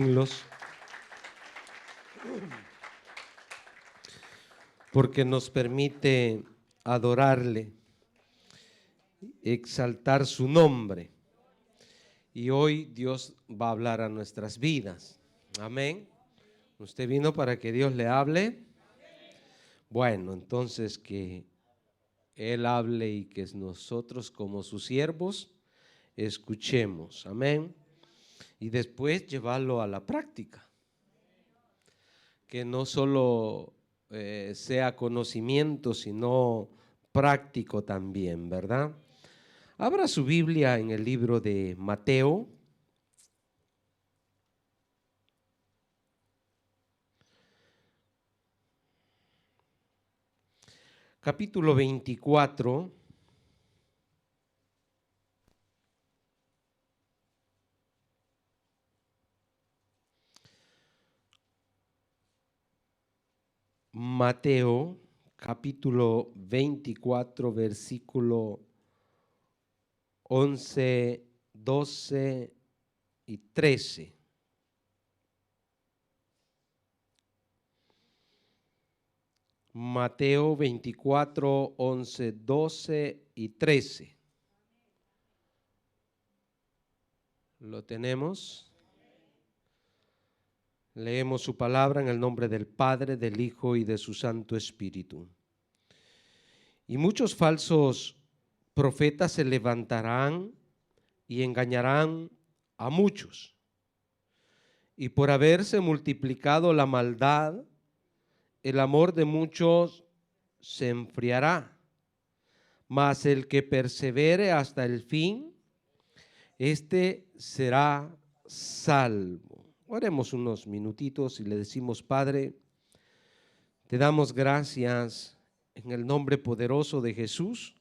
Los porque nos permite adorarle, exaltar su nombre. Y hoy Dios va a hablar a nuestras vidas. Amén. ¿Usted vino para que Dios le hable? Bueno, entonces que Él hable y que nosotros como sus siervos escuchemos. Amén. Y después llevarlo a la práctica. Que no solo sea conocimiento, sino práctico también, ¿verdad? Abra su Biblia en el libro de Mateo. Capítulo 24. Mateo, capítulo 24, versículo 11, 12 y 13. Mateo 24, 11, 12 y 13. ¿Lo tenemos? Leemos su palabra en el nombre del Padre, del Hijo y de su Santo Espíritu. Y muchos falsos profetas se levantarán y engañarán a muchos. Y por haberse multiplicado la maldad, el amor de muchos se enfriará. Mas el que persevere hasta el fin, este será salvo. Oremos unos minutitos y le decimos: Padre, te damos gracias en el nombre poderoso de Jesús,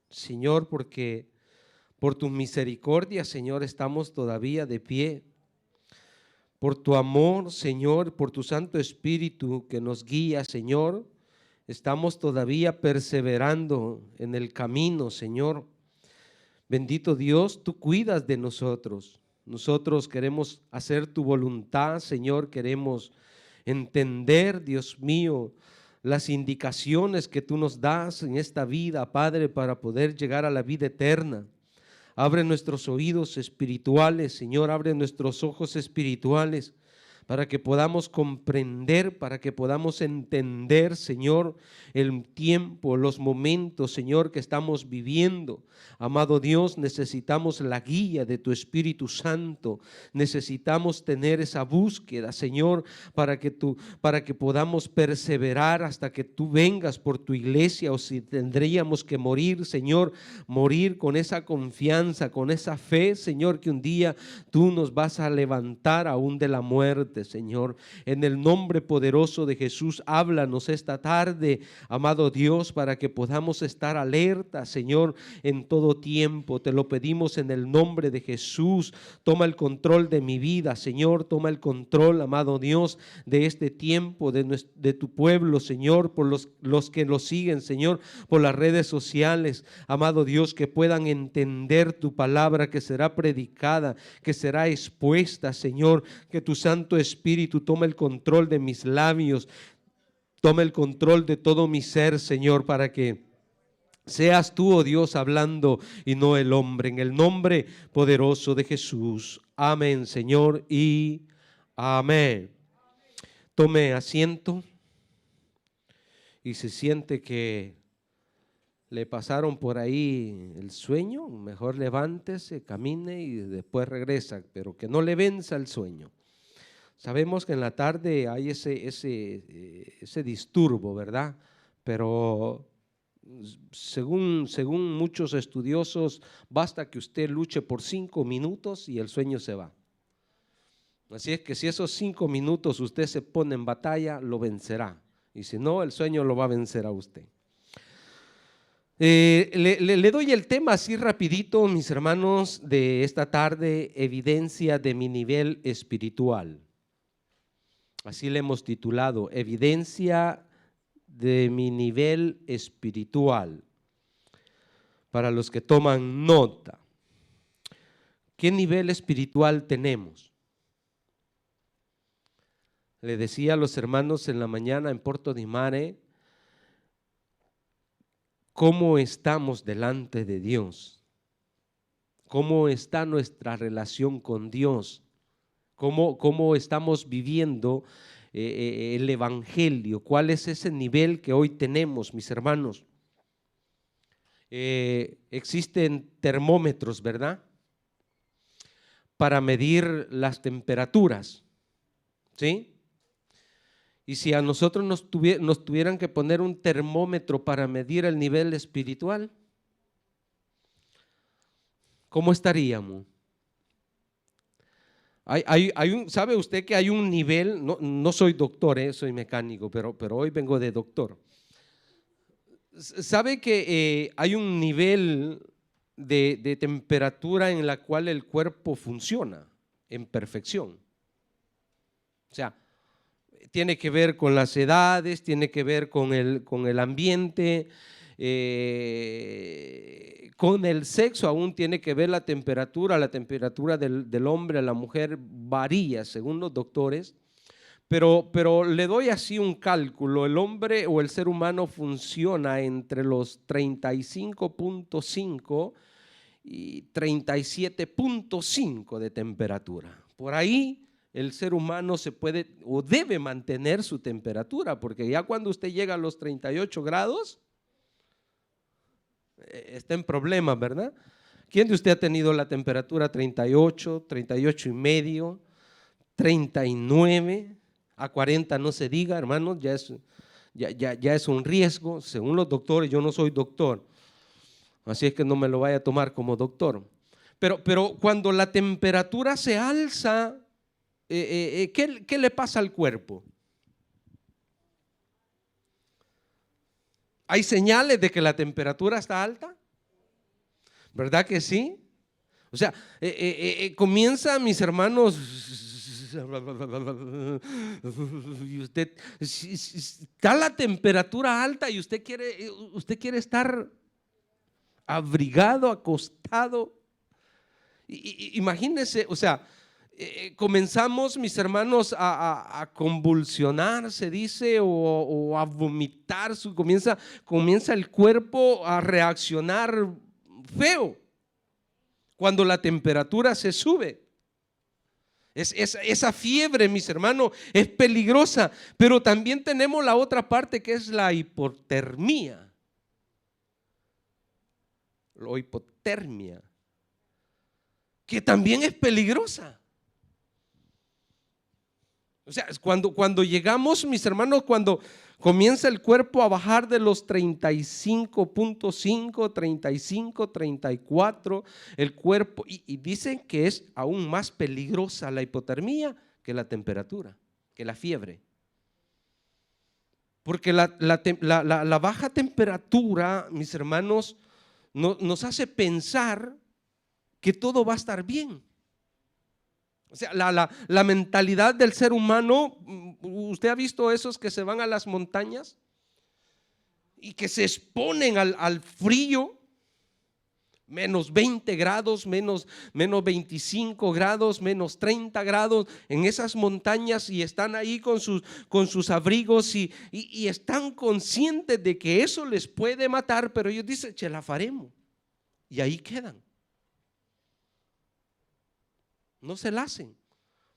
Señor, porque por tu misericordia, Señor, estamos todavía de pie. Por tu amor, Señor, por tu Santo Espíritu que nos guía, Señor, estamos todavía perseverando en el camino, Señor. Bendito Dios, tú cuidas de nosotros. Nosotros queremos hacer tu voluntad, Señor, queremos entender, Dios mío, las indicaciones que tú nos das en esta vida, Padre, para poder llegar a la vida eterna. Abre nuestros oídos espirituales, Señor, abre nuestros ojos espirituales para que podamos comprender, para que podamos entender, Señor, el tiempo, los momentos, Señor, que estamos viviendo. Amado Dios, necesitamos la guía de tu Espíritu Santo. Necesitamos tener esa búsqueda, Señor, para que podamos perseverar hasta que tú vengas por tu iglesia, o si tendríamos que morir, Señor, morir con esa confianza, con esa fe, Señor, que un día tú nos vas a levantar aún de la muerte, Señor. En el nombre poderoso de Jesús, háblanos esta tarde, amado Dios, para que podamos estar alerta, Señor, en todo tiempo. Te lo pedimos en el nombre de Jesús. Toma el control de mi vida, Señor. Toma el control, amado Dios, de este tiempo, de tu pueblo, Señor, por los que lo siguen, Señor, por las redes sociales, amado Dios, que puedan entender tu palabra que será predicada, que será expuesta, Señor. Que tu Santo Espíritu tome el control de mis labios, tome el control de todo mi ser, Señor, para que seas tú, oh Dios, hablando y no el hombre. En el nombre poderoso de Jesús. Amén, Señor, y amén. Tome asiento y se siente que le pasaron por ahí el sueño, mejor levántese, camine y después regresa, pero que no le venza el sueño. Sabemos que en la tarde hay ese disturbo, ¿verdad? Pero según muchos estudiosos, basta que usted luche por 5 minutos y el sueño se va. Así es que si esos 5 minutos usted se pone en batalla, lo vencerá. Y si no, el sueño lo va a vencer a usted. Le doy el tema así rapidito, mis hermanos, de esta tarde: evidencia de mi nivel espiritual. Así le hemos titulado, evidencia de mi nivel espiritual. Para los que toman nota, ¿qué nivel espiritual tenemos? Le decía a los hermanos en la mañana en Porto di Mare cómo estamos delante de Dios, cómo está nuestra relación con Dios, cómo estamos viviendo el Evangelio, cuál es ese nivel que hoy tenemos, mis hermanos. Existen termómetros, ¿verdad?, para medir las temperaturas, ¿sí? Y si a nosotros nos tuvieran que poner un termómetro para medir el nivel espiritual, ¿cómo estaríamos? ¿Sabe usted que hay un nivel? No soy doctor, soy mecánico, pero hoy vengo de doctor. ¿Sabe que hay un nivel de temperatura en la cual el cuerpo funciona en perfección? O sea, tiene que ver con las edades, tiene que ver con el ambiente, con el sexo aún tiene que ver la temperatura del hombre a la mujer varía según los doctores, pero le doy así un cálculo: el hombre o el ser humano funciona entre los 35.5 y 37.5 de temperatura. Por ahí el ser humano se puede o debe mantener su temperatura, porque ya cuando usted llega a los 38 grados, está en problemas, ¿verdad? ¿Quién de usted ha tenido la temperatura 38, 38 y medio, 39? A 40 no se diga, hermanos, ya es un riesgo, según los doctores. Yo no soy doctor, así es que no me lo vaya a tomar como doctor. Pero cuando la temperatura se alza, ¿qué le pasa al cuerpo? ¿Hay señales de que la temperatura está alta? ¿Verdad que sí? O sea, comienza, mis hermanos, y usted, si está la temperatura alta y usted quiere estar abrigado, acostado. Imagínese, o sea, comenzamos, mis hermanos, a convulsionar, se dice, o a vomitar. Comienza el cuerpo a reaccionar feo cuando la temperatura se sube. Esa fiebre, mis hermanos, es peligrosa. Pero también tenemos la otra parte, que es la hipotermia. O hipotermia, que también es peligrosa. O sea, cuando llegamos, mis hermanos, cuando comienza el cuerpo a bajar de los 35.5, 35, 34, el cuerpo, y dicen que es aún más peligrosa la hipotermia que la temperatura, que la fiebre. Porque la baja temperatura, mis hermanos, nos hace pensar que todo va a estar bien. O sea, la mentalidad del ser humano. ¿Usted ha visto esos que se van a las montañas y que se exponen al frío? Menos 20 grados, menos 25 grados, menos 30 grados en esas montañas, y están ahí con sus abrigos y están conscientes de que eso les puede matar, pero ellos dicen, che, la faremos, y ahí quedan. No se la hacen,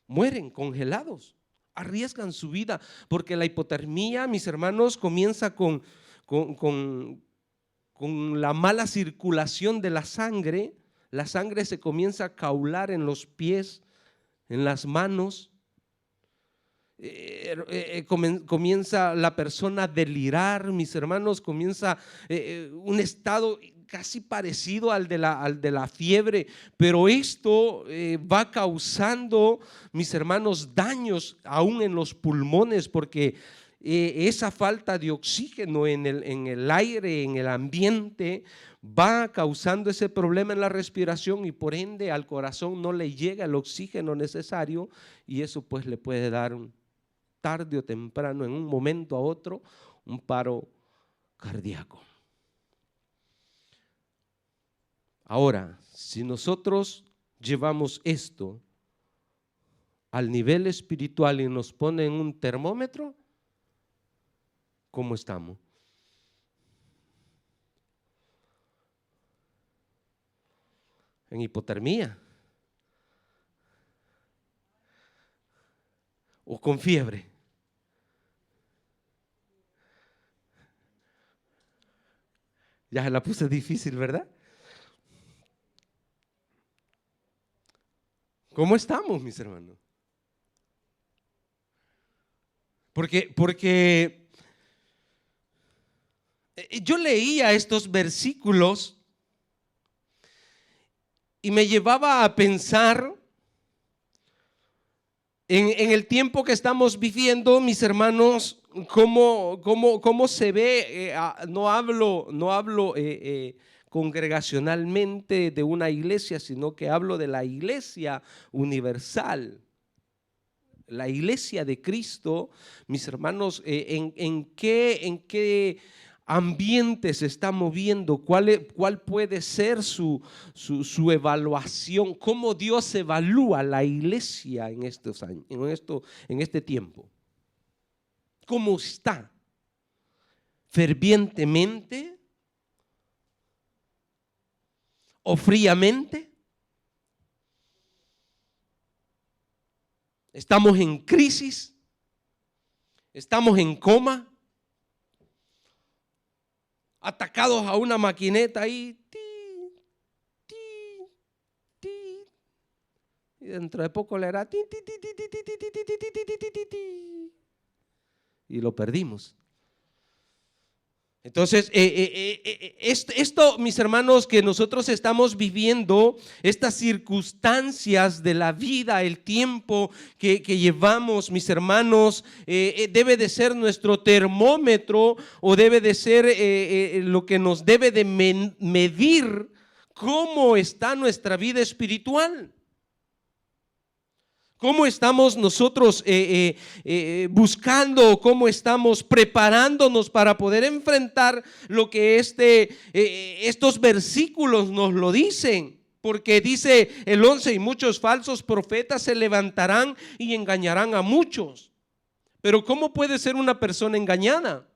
mueren congelados, arriesgan su vida, porque la hipotermia, mis hermanos, comienza con la mala circulación de la sangre. La sangre se comienza a coagular en los pies, en las manos. Comienza la persona a delirar, mis hermanos, comienza un estado casi parecido al de la fiebre, pero esto va causando, mis hermanos, daños aún en los pulmones, porque esa falta de oxígeno en el aire, en el ambiente, va causando ese problema en la respiración, y por ende al corazón no le llega el oxígeno necesario, y eso pues le puede dar tarde o temprano, en un momento a otro, un paro cardíaco. Ahora, si nosotros llevamos esto al nivel espiritual y nos pone en un termómetro, ¿cómo estamos? En hipotermia o con fiebre. Ya se la puse difícil, ¿verdad? ¿Cómo estamos, mis hermanos? Porque yo leía estos versículos y me llevaba a pensar en el tiempo que estamos viviendo, mis hermanos, cómo se ve. No hablo congregacionalmente de una iglesia, sino que hablo de la iglesia universal. La iglesia de Cristo, mis hermanos, ¿en qué ambiente se está moviendo? ¿Cuál puede ser su evaluación? ¿Cómo Dios evalúa la iglesia en estos años, en este tiempo? ¿Cómo está? ¿Fervientemente o fríamente? ¿Estamos en crisis? ¿Estamos en coma? ¿Atacados a una maquineta ahí? Y dentro de poco le hará y lo perdimos. Entonces, esto, mis hermanos, que nosotros estamos viviendo, estas circunstancias de la vida, el tiempo que llevamos, mis hermanos, debe de ser nuestro termómetro, o debe de ser lo que nos debe de medir cómo está nuestra vida espiritual. ¿Cómo estamos nosotros buscando, cómo estamos preparándonos para poder enfrentar lo que estos versículos nos lo dicen? Porque dice el 11, y muchos falsos profetas se levantarán y engañarán a muchos. Pero ¿cómo puede ser una persona engañada?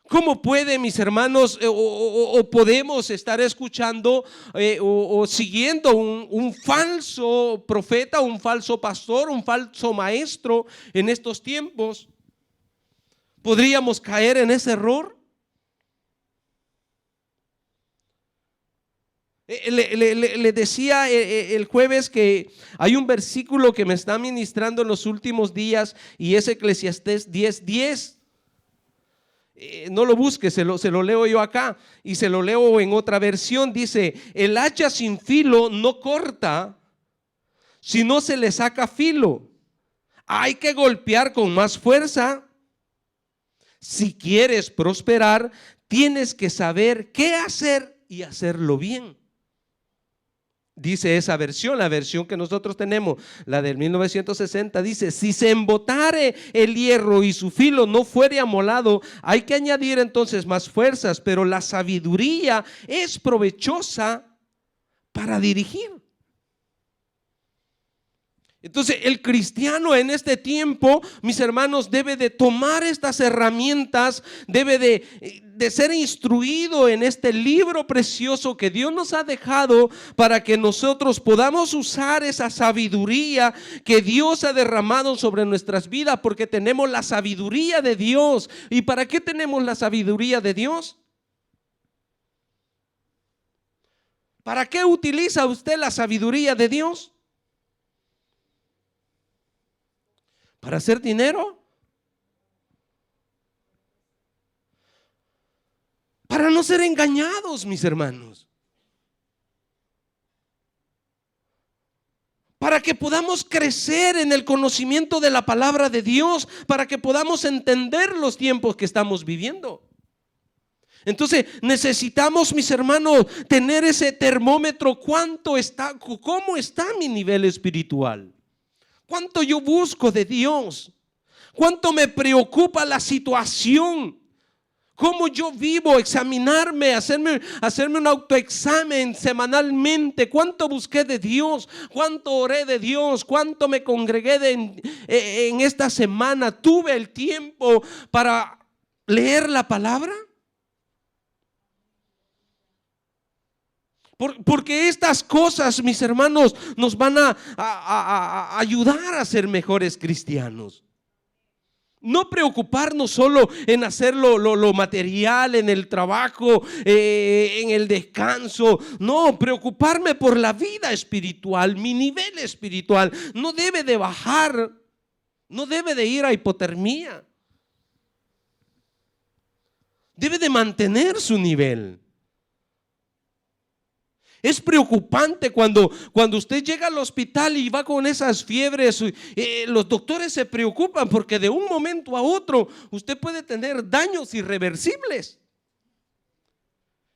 ¿Cómo puede, mis hermanos, o podemos estar escuchando o siguiendo un falso profeta, un falso pastor, un falso maestro en estos tiempos? ¿Podríamos caer en ese error? Le decía el jueves que hay un versículo que me está ministrando en los últimos días, y es Eclesiastés 10:10. No lo busque, se lo leo yo acá, y se lo leo en otra versión. Dice: el hacha sin filo no corta, sino se le saca filo. Hay que golpear con más fuerza. Si quieres prosperar, tienes que saber qué hacer y hacerlo bien. Dice esa versión, la versión que nosotros tenemos, la del 1960, dice: si se embotare el hierro y su filo no fuere amolado, hay que añadir entonces más fuerzas, pero la sabiduría es provechosa para dirigir. Entonces el cristiano en este tiempo, mis hermanos, debe de tomar estas herramientas, debe de ser instruido en este libro precioso que Dios nos ha dejado, para que nosotros podamos usar esa sabiduría que Dios ha derramado sobre nuestras vidas, porque tenemos la sabiduría de Dios. ¿Y para qué tenemos la sabiduría de Dios? ¿Para qué utiliza usted la sabiduría de Dios? ¿Para hacer dinero? Para no ser engañados, mis hermanos. Para que podamos crecer en el conocimiento de la palabra de Dios, para que podamos entender los tiempos que estamos viviendo. Entonces necesitamos, mis hermanos, tener ese termómetro. ¿Cómo está mi nivel espiritual? ¿Cuánto yo busco de Dios? ¿Cuánto me preocupa la situación? cómo yo vivo, examinarme, hacerme un autoexamen semanalmente. Cuánto busqué de Dios, cuánto oré de Dios, cuánto me congregué en esta semana. Tuve el tiempo para leer la palabra. Porque estas cosas, mis hermanos, nos van a ayudar a ser mejores cristianos. No preocuparnos solo en hacer lo material, en el trabajo, en el descanso. No, preocuparme por la vida espiritual, mi nivel espiritual. No debe de bajar, no debe de ir a hipotermia. Debe de mantener su nivel. Es preocupante cuando usted llega al hospital y va con esas fiebres. Los doctores se preocupan porque de un momento a otro usted puede tener daños irreversibles.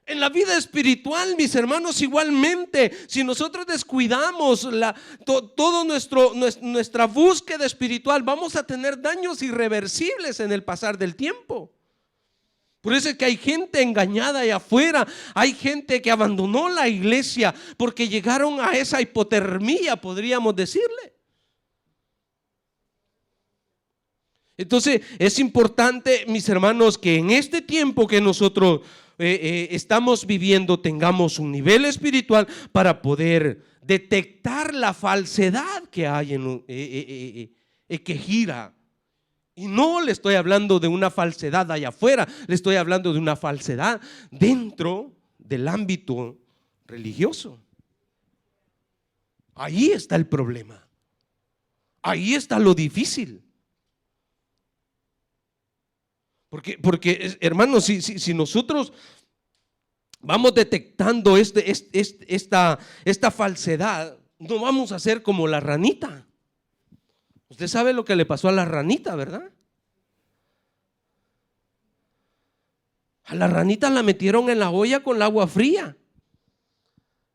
En la vida espiritual, mis hermanos, igualmente, si nosotros descuidamos todo nuestra búsqueda espiritual, vamos a tener daños irreversibles en el pasar del tiempo. Por eso es que hay gente engañada allá afuera. Hay gente que abandonó la iglesia porque llegaron a esa hipotermia, podríamos decirle. Entonces es importante, mis hermanos, que en este tiempo que nosotros estamos viviendo tengamos un nivel espiritual para poder detectar la falsedad que hay que gira. Y no le estoy hablando de una falsedad allá afuera, le estoy hablando de una falsedad dentro del ámbito religioso. Ahí está el problema. Ahí está lo difícil. Porque hermanos, si nosotros vamos detectando esta falsedad, no vamos a ser como la ranita. Usted sabe lo que le pasó a la ranita, ¿verdad? A la ranita la metieron en la olla con el agua fría,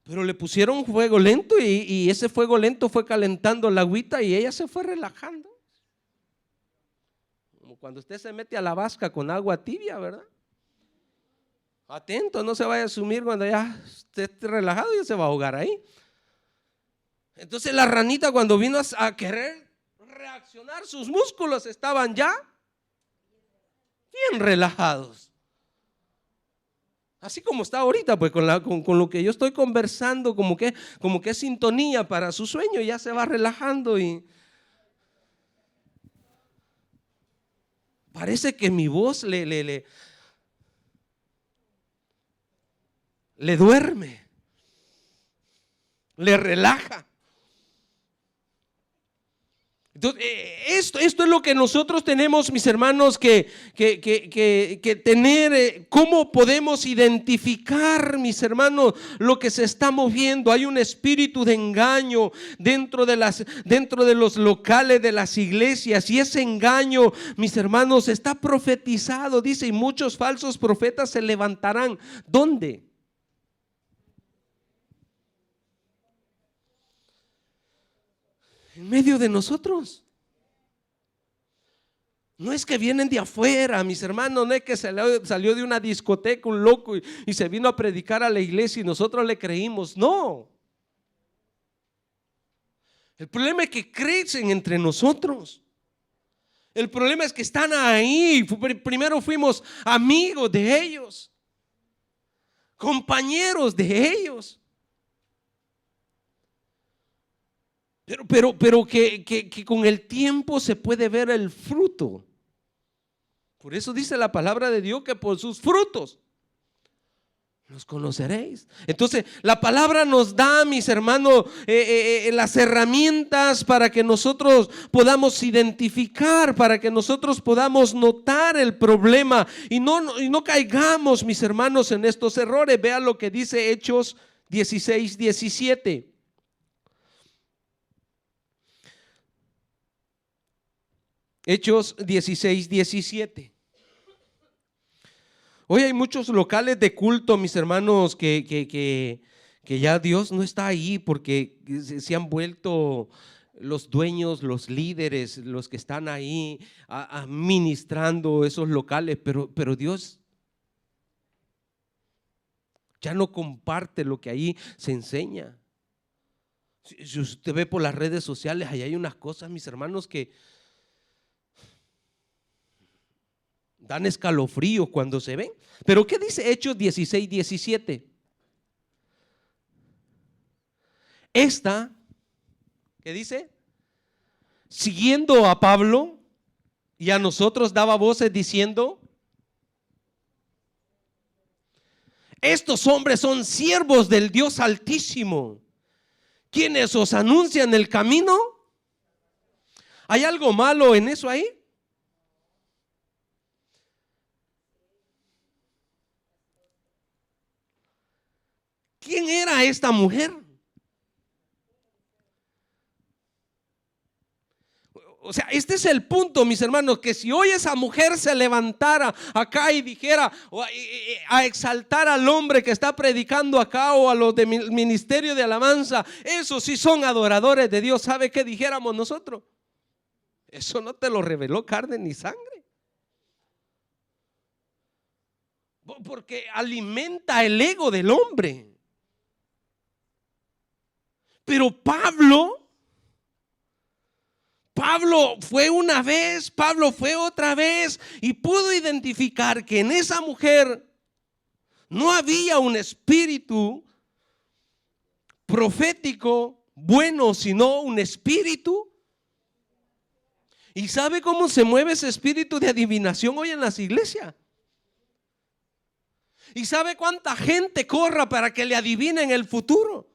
pero le pusieron fuego lento y ese fuego lento fue calentando la agüita y ella se fue relajando. Como cuando usted se mete a la vasca con agua tibia, ¿verdad? Atento, no se vaya a sumir cuando ya esté relajado y se va a ahogar ahí. Entonces la ranita, cuando vino a querer reaccionar, sus músculos estaban ya bien relajados. Así como está ahorita, pues con lo que yo estoy conversando, como que es sintonía para su sueño, ya se va relajando y parece que mi voz le duerme, le relaja. Entonces, esto es lo que nosotros tenemos, mis hermanos, que tener. ¿Cómo podemos identificar, mis hermanos, lo que se está moviendo? Hay un espíritu de engaño dentro de los locales de las iglesias, y ese engaño, mis hermanos, está profetizado. Dice, y muchos falsos profetas se levantarán. ¿Dónde? En medio de nosotros. No es que vienen de afuera, mis hermanos, no es que salió de una discoteca un loco y se vino a predicar a la iglesia y nosotros le creímos. No. El problema es que crecen entre nosotros. El problema es que están ahí. Primero fuimos amigos de ellos, compañeros de ellos. Pero que con el tiempo se puede ver el fruto. Por eso dice la palabra de Dios que por sus frutos los conoceréis. Entonces la palabra nos da, mis hermanos, las herramientas para que nosotros podamos identificar, para que nosotros podamos notar el problema y no caigamos, mis hermanos, en estos errores. Vean lo que dice Hechos 16:17. Hechos 16:17. Hoy hay muchos locales de culto, mis hermanos, que ya Dios no está ahí porque se han vuelto los dueños, los líderes, los que están ahí administrando esos locales, pero Dios ya no comparte lo que ahí se enseña. Si usted ve por las redes sociales, ahí hay unas cosas, mis hermanos, que dan escalofrío cuando se ven. Pero ¿qué dice Hechos 16, 17? Esta, ¿qué dice? Siguiendo a Pablo y a nosotros daba voces diciendo: estos hombres son siervos del Dios Altísimo, quienes os anuncian el camino. ¿Hay algo malo en eso ahí? ¿Quién era esta mujer? O sea, este es el punto, mis hermanos, que si hoy esa mujer se levantara acá y dijera a exaltar al hombre que está predicando acá, o a los del ministerio de alabanza, esos sí son adoradores de Dios, ¿sabe qué dijéramos nosotros? Eso no te lo reveló carne ni sangre, porque alimenta el ego del hombre. Pero Pablo fue una vez, Pablo fue otra vez, y pudo identificar que en esa mujer no había un espíritu profético bueno, sino un espíritu. ¿Y sabe cómo se mueve ese espíritu de adivinación hoy en las iglesias? ¿Y sabe cuánta gente corra para que le adivinen el futuro?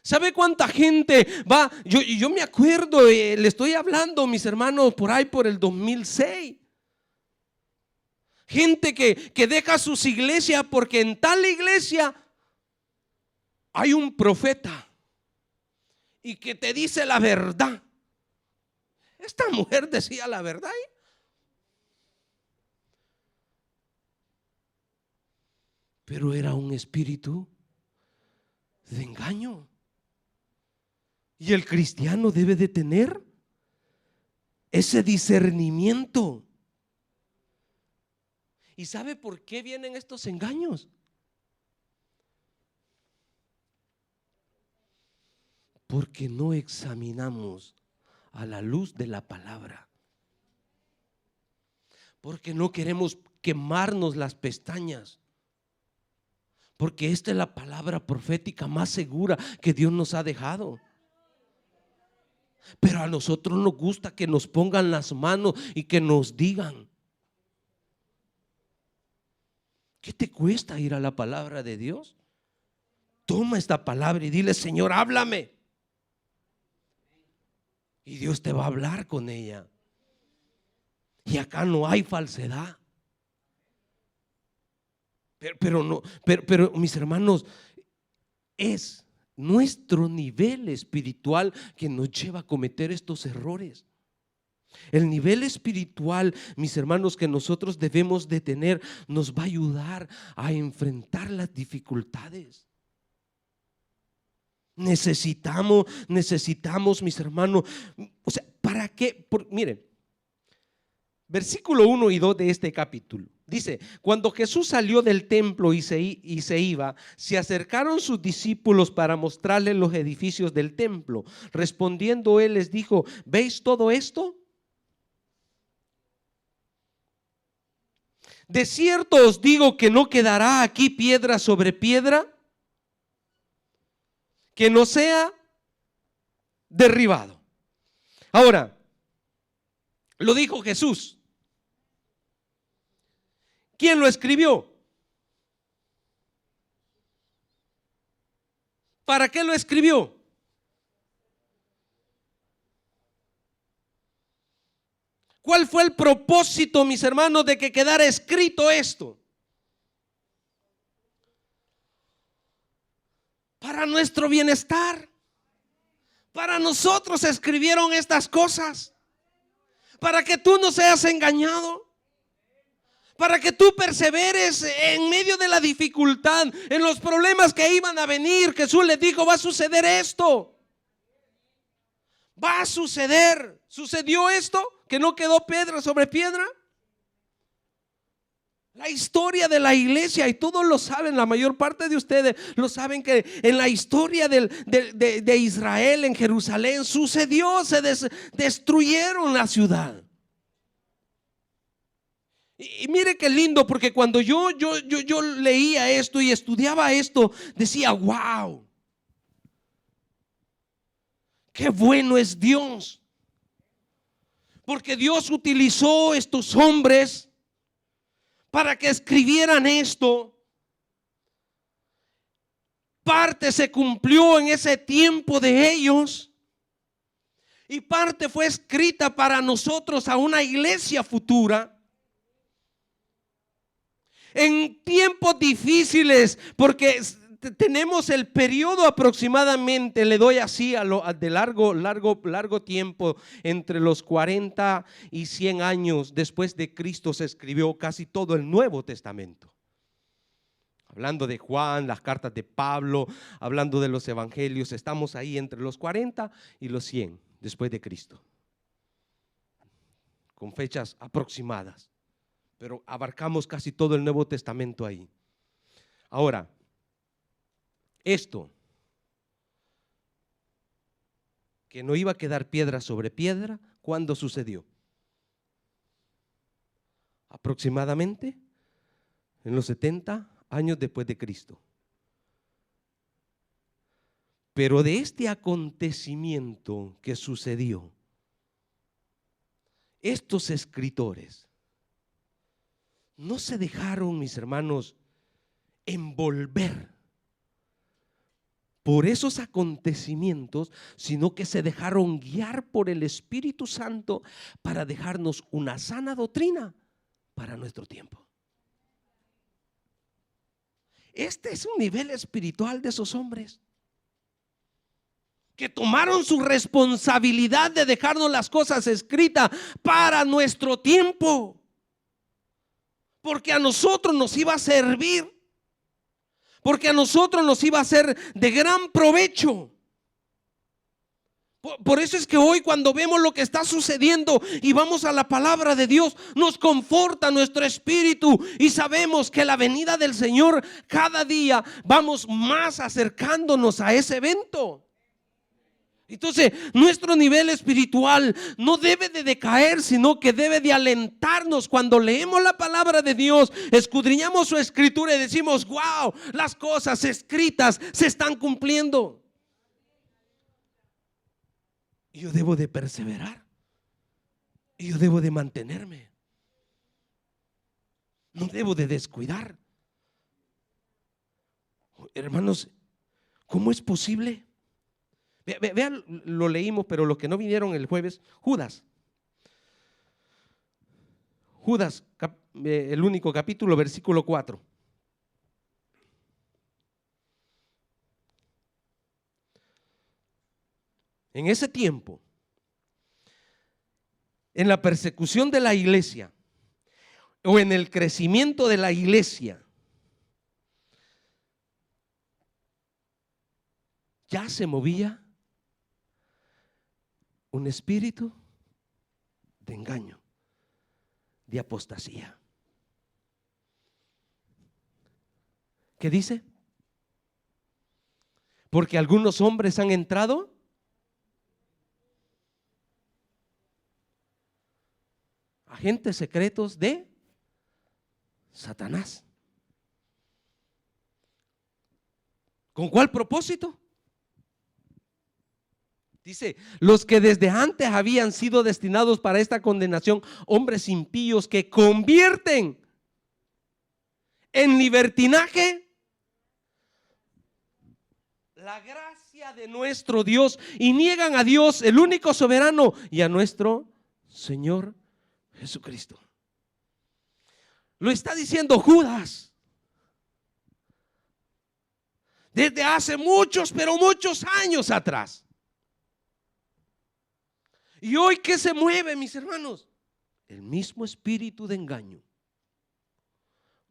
¿Sabe cuánta gente va? Yo me acuerdo, le estoy hablando, mis hermanos, por ahí por el 2006. Gente que deja sus iglesias porque en tal iglesia hay un profeta y que te dice la verdad. Esta mujer decía la verdad, pero era un espíritu de engaño. Y el cristiano debe de tener ese discernimiento. ¿Y sabe por qué vienen estos engaños? Porque no examinamos a la luz de la palabra. Porque no queremos quemarnos las pestañas. Porque esta es la palabra profética más segura que Dios nos ha dejado. Pero a nosotros nos gusta que nos pongan las manos y que nos digan. ¿Qué te cuesta ir a la palabra de Dios? Toma esta palabra y dile: Señor, háblame. Y Dios te va a hablar con ella. Y acá no hay falsedad. Pero mis hermanos, es nuestro nivel espiritual que nos lleva a cometer estos errores. El nivel espiritual, mis hermanos, que nosotros debemos de tener, nos va a ayudar a enfrentar las dificultades. Necesitamos, mis hermanos, o sea, ¿para qué? Miren, versículo 1 y 2 de este capítulo. Dice: cuando Jesús salió del templo y se iba, se acercaron sus discípulos para mostrarles los edificios del templo. Respondiendo él les dijo: ¿veis todo esto? De cierto os digo que no quedará aquí piedra sobre piedra que no sea derribado. Ahora, lo dijo Jesús. ¿Quién lo escribió? ¿Para qué lo escribió? ¿Cuál fue el propósito, mis hermanos, de que quedara escrito esto? Para nuestro bienestar. Para nosotros escribieron estas cosas. Para que tú no seas engañado. Para que tú perseveres en medio de la dificultad, en los problemas que iban a venir. Jesús les dijo: va a suceder esto. Va a suceder. ¿Sucedió esto? ¿Que no quedó piedra sobre piedra? La historia de la iglesia, y todos lo saben, la mayor parte de ustedes lo saben, que en la historia de Israel en Jerusalén sucedió, destruyeron la ciudad. Y mire qué lindo, porque cuando yo leía esto y estudiaba esto, decía, wow, qué bueno es Dios. Porque Dios utilizó estos hombres para que escribieran esto. Parte se cumplió en ese tiempo de ellos y parte fue escrita para nosotros, a una iglesia futura. En tiempos difíciles, porque tenemos el periodo aproximadamente, le doy así de largo tiempo, entre los 40 y 100 años después de Cristo se escribió casi todo el Nuevo Testamento. Hablando de Juan, las cartas de Pablo, hablando de los evangelios, estamos ahí entre los 40 y los 100 después de Cristo, con fechas aproximadas, pero abarcamos casi todo el Nuevo Testamento ahí. Ahora, esto, que no iba a quedar piedra sobre piedra, ¿cuándo sucedió? Aproximadamente en los 70 años después de Cristo. Pero de este acontecimiento que sucedió, estos escritores no se dejaron, mis hermanos, envolver por esos acontecimientos, sino que se dejaron guiar por el Espíritu Santo para dejarnos una sana doctrina para nuestro tiempo. Este es un nivel espiritual de esos hombres que tomaron su responsabilidad de dejarnos las cosas escritas para nuestro tiempo, porque a nosotros nos iba a servir, porque a nosotros nos iba a ser de gran provecho. Por eso es que hoy, cuando vemos lo que está sucediendo y vamos a la palabra de Dios, nos conforta nuestro espíritu y sabemos que la venida del Señor, cada día vamos más acercándonos a ese evento. Entonces, nuestro nivel espiritual no debe de decaer, sino que debe de alentarnos. Cuando leemos la palabra de Dios, escudriñamos su escritura y decimos, wow, las cosas escritas se están cumpliendo. Y yo debo de perseverar, y yo debo de mantenerme, no debo de descuidar. Hermanos, ¿cómo es posible? Vean, lo leímos, pero los que no vinieron el jueves, Judas, el único capítulo, versículo 4. En ese tiempo, en la persecución de la iglesia o en el crecimiento de la iglesia, ya se movía un espíritu de engaño, de apostasía. ¿Qué dice? Porque algunos hombres han entrado agentes secretos de Satanás. ¿Con cuál propósito? Dice, los que desde antes habían sido destinados para esta condenación, hombres impíos que convierten en libertinaje la gracia de nuestro Dios y niegan a Dios, el único soberano, y a nuestro Señor Jesucristo. Lo está diciendo Judas. Desde hace muchos, pero muchos años atrás. Y hoy, ¿qué se mueve, mis hermanos? El mismo espíritu de engaño.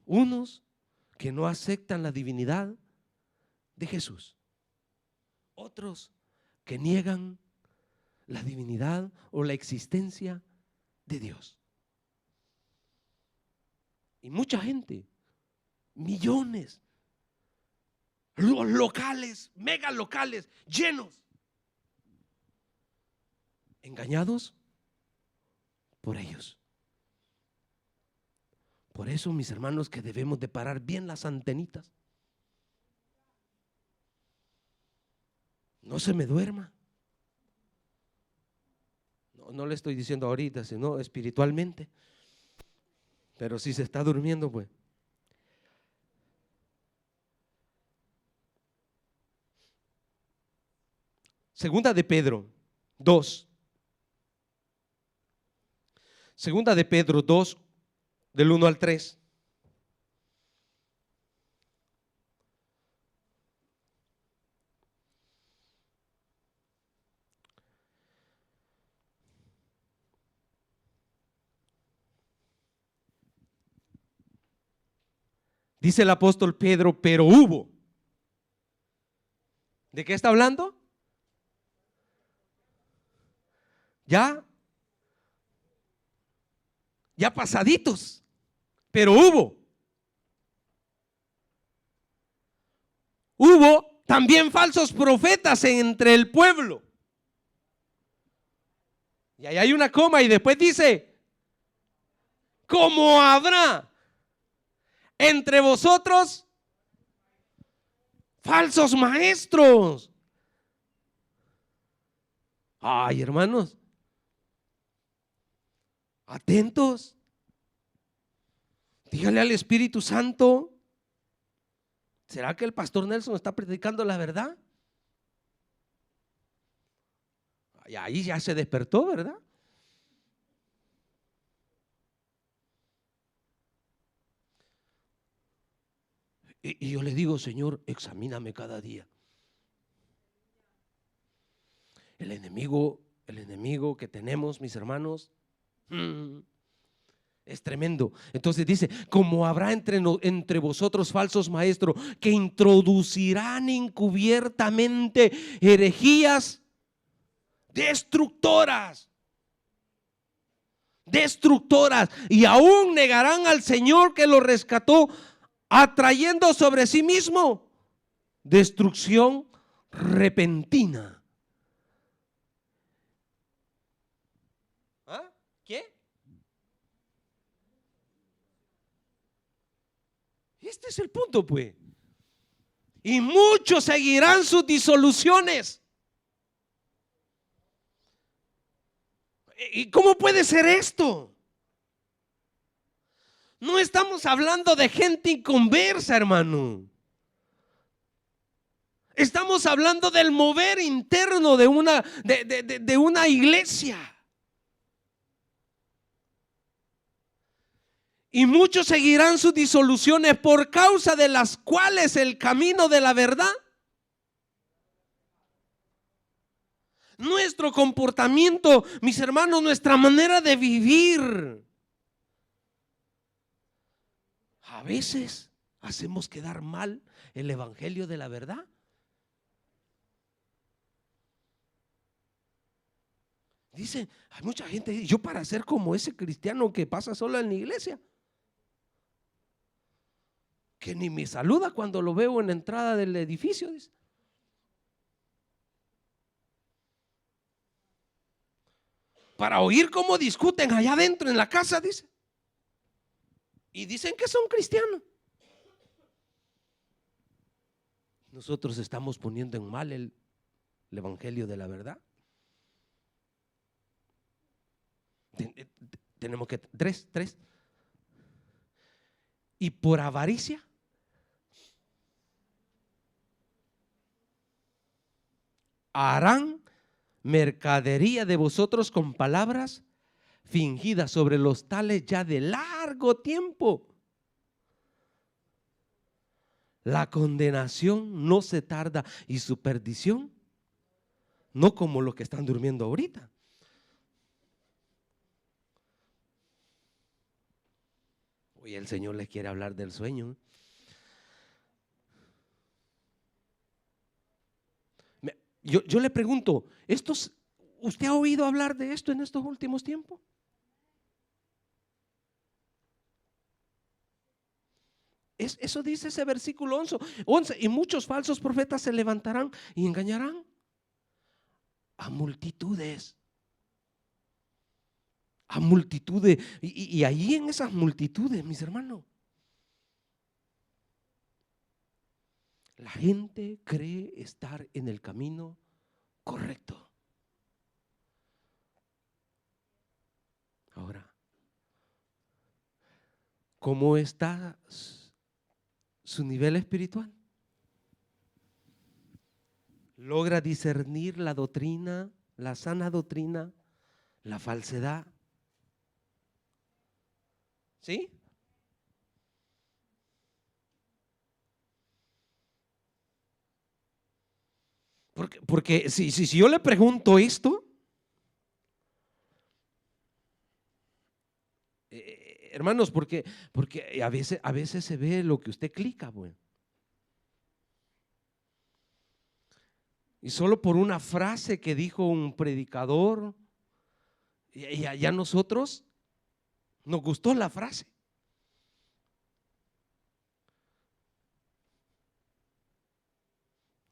Unos que no aceptan la divinidad de Jesús. Otros que niegan la divinidad o la existencia de Dios. Y mucha gente, millones, los locales, mega locales, llenos, engañados por ellos. Por eso, mis hermanos, que debemos de parar bien las antenitas. No se me duerma. No le estoy diciendo ahorita, sino espiritualmente. Pero si se está durmiendo, pues. Segunda de Pedro 2. Segunda de Pedro 2, del 1 al 3. Dice el apóstol Pedro, pero hubo. ¿De qué está hablando? Ya pasaditos, pero hubo también falsos profetas entre el pueblo. Y ahí hay una coma y después dice, como habrá entre vosotros falsos maestros. Ay, hermanos, atentos. Dígale al Espíritu Santo, ¿será que el pastor Nelson está predicando la verdad? Y ahí ya se despertó, ¿verdad? Y yo le digo, Señor, examíname cada día. El enemigo que tenemos, mis hermanos, es tremendo. Entonces dice, como habrá entre vosotros falsos maestros que introducirán encubiertamente herejías destructoras, y aún negarán al Señor que los rescató, atrayendo sobre sí mismo destrucción repentina. ¿Ah? ¿Qué? Este es el punto, pues. Y muchos seguirán sus disoluciones. ¿Y cómo puede ser esto? No estamos hablando de gente inconversa, hermano. Estamos hablando del mover interno de una iglesia. Y muchos seguirán sus disoluciones, por causa de las cuales el camino de la verdad, nuestro comportamiento, mis hermanos, nuestra manera de vivir, a veces hacemos quedar mal el evangelio de la verdad. Dicen, hay mucha gente, yo para ser como ese cristiano que pasa solo en la iglesia, que ni me saluda cuando lo veo en la entrada del edificio, dice. Para oír cómo discuten allá adentro en la casa, dice. Y dicen que son cristianos. Nosotros estamos poniendo en mal el evangelio de la verdad. Tenemos que, tres. Y por avaricia harán mercadería de vosotros con palabras fingidas, sobre los tales ya de largo tiempo la condenación no se tarda, y su perdición no como los que están durmiendo ahorita. Hoy el Señor les quiere hablar del sueño. Yo le pregunto, ¿usted ha oído hablar de esto en estos últimos tiempos? Eso dice ese versículo 11. Y muchos falsos profetas se levantarán y engañarán a multitudes. A multitudes. Y ahí en esas multitudes, mis hermanos, la gente cree estar en el camino correcto. Ahora, ¿cómo está su nivel espiritual? ¿Logra discernir la doctrina, la sana doctrina, la falsedad? ¿Sí? Porque si yo le pregunto esto, hermanos, porque a veces se ve lo que usted clica, bueno. Y solo por una frase que dijo un predicador, ya nosotros nos gustó la frase.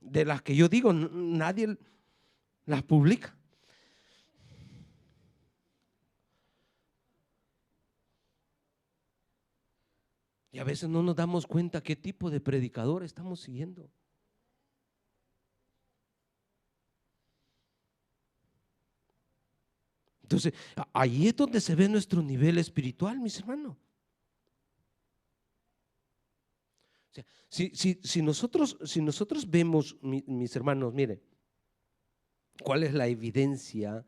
De las que yo digo, nadie las publica. Y a veces no nos damos cuenta qué tipo de predicador estamos siguiendo. Entonces, ahí es donde se ve nuestro nivel espiritual, mis hermanos. O sea, si nosotros vemos, mis hermanos, miren, cuál es la evidencia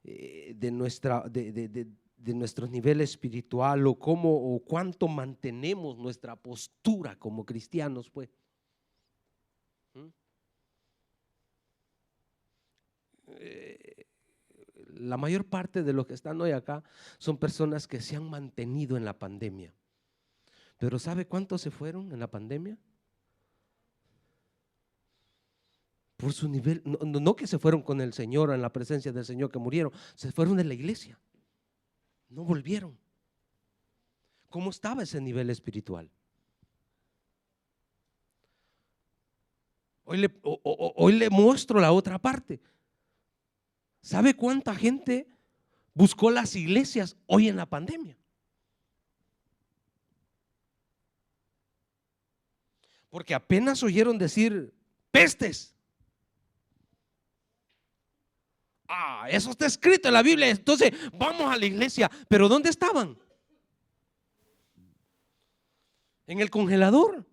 de nuestro nivel espiritual, o cómo o cuánto mantenemos nuestra postura como cristianos, pues. La mayor parte de los que están hoy acá son personas que se han mantenido en la pandemia. Pero ¿sabe cuántos se fueron en la pandemia? Por su nivel, no que se fueron con el Señor, en la presencia del Señor, que murieron, se fueron de la iglesia, no volvieron. ¿Cómo estaba ese nivel espiritual? Hoy le muestro la otra parte. ¿Sabe cuánta gente buscó las iglesias hoy en la pandemia? Porque apenas oyeron decir pestes. Eso está escrito en la Biblia, entonces vamos a la iglesia. ¿Pero dónde estaban? En el congelador.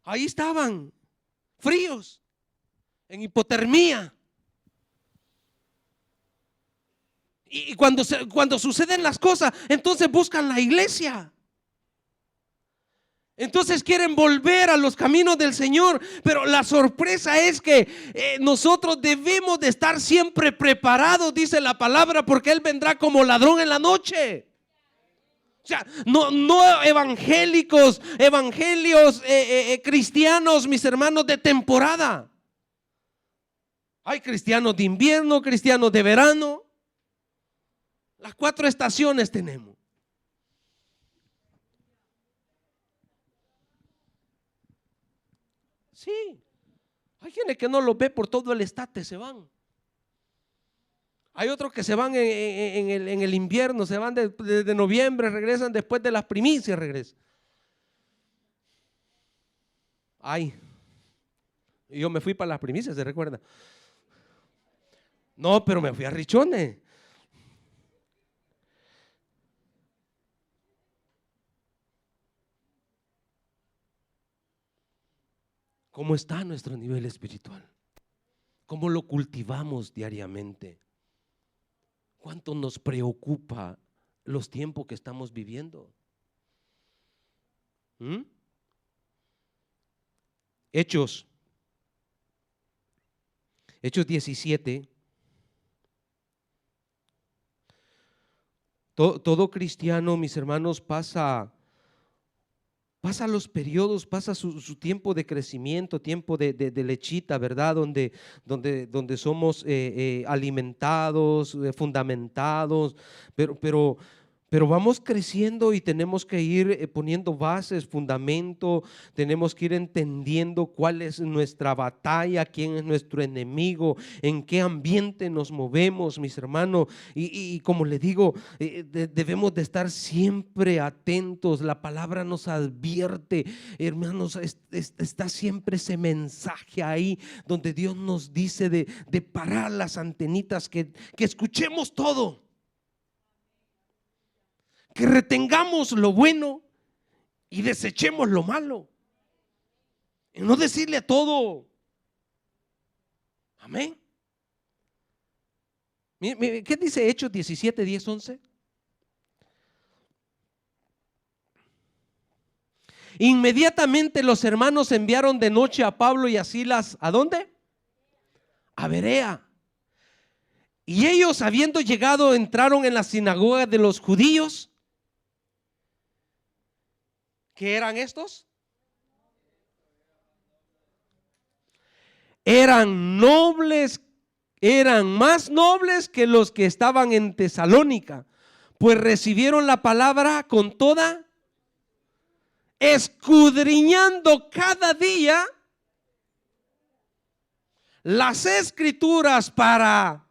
Ahí estaban, fríos, en hipotermia. Y cuando suceden las cosas, entonces buscan la iglesia. Entonces quieren volver a los caminos del Señor. Pero la sorpresa es que nosotros debemos de estar siempre preparados, dice la palabra, porque Él vendrá como ladrón en la noche. O sea, no evangelios cristianos, mis hermanos, de temporada. Hay cristianos de invierno, cristianos de verano. Las 4 estaciones tenemos. Sí, hay quienes que no los ve por todo el estate, se van. Hay otros que se van en el invierno, se van desde noviembre, regresan después de las primicias, regresan. Ay, yo me fui para las primicias, ¿se recuerda? No, pero me fui a Richones. ¿Cómo está nuestro nivel espiritual? ¿Cómo lo cultivamos diariamente? ¿Cuánto nos preocupa los tiempos que estamos viviendo? Hechos 17. Todo cristiano, mis hermanos, pasa los periodos, pasa su tiempo de crecimiento, tiempo de lechita, ¿verdad? Donde somos alimentados, fundamentados, pero Pero vamos creciendo y tenemos que ir poniendo bases, fundamento, tenemos que ir entendiendo cuál es nuestra batalla, quién es nuestro enemigo, en qué ambiente nos movemos, mis hermanos. Y como le digo, debemos de estar siempre atentos. La palabra nos advierte, hermanos, está siempre ese mensaje ahí donde Dios nos dice de parar las antenitas, que escuchemos todo, que retengamos lo bueno y desechemos lo malo, y no decirle a todo amén. ¿Qué dice Hechos 17, 10, 11? Inmediatamente los hermanos enviaron de noche a Pablo y a Silas, ¿a dónde? A Berea. Y ellos, habiendo llegado, entraron en la sinagoga de los judíos. ¿Qué eran estos? Eran nobles, eran más nobles que los que estaban en Tesalónica, pues recibieron la palabra con toda, escudriñando cada día las escrituras para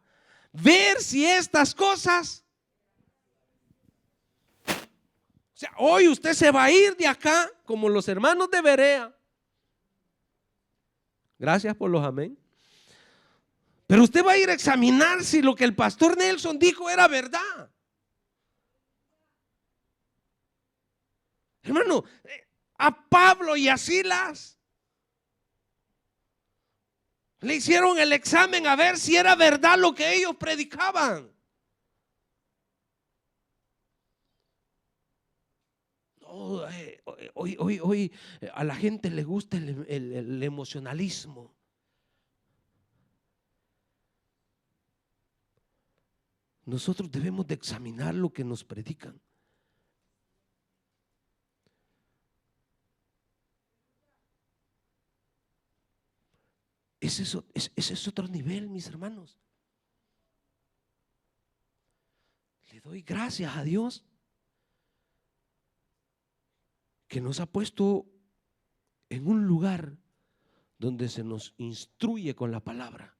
ver si estas cosas, o sea, hoy usted se va a ir de acá como los hermanos de Berea. Gracias por los amén. Pero usted va a ir a examinar si lo que el pastor Nelson dijo era verdad. Hermano, a Pablo y a Silas le hicieron el examen a ver si era verdad lo que ellos predicaban. No, hoy a la gente le gusta el emocionalismo. Nosotros debemos de examinar lo que nos predican. Ese es otro nivel, mis hermanos. Le doy gracias a Dios que nos ha puesto en un lugar donde se nos instruye con la palabra.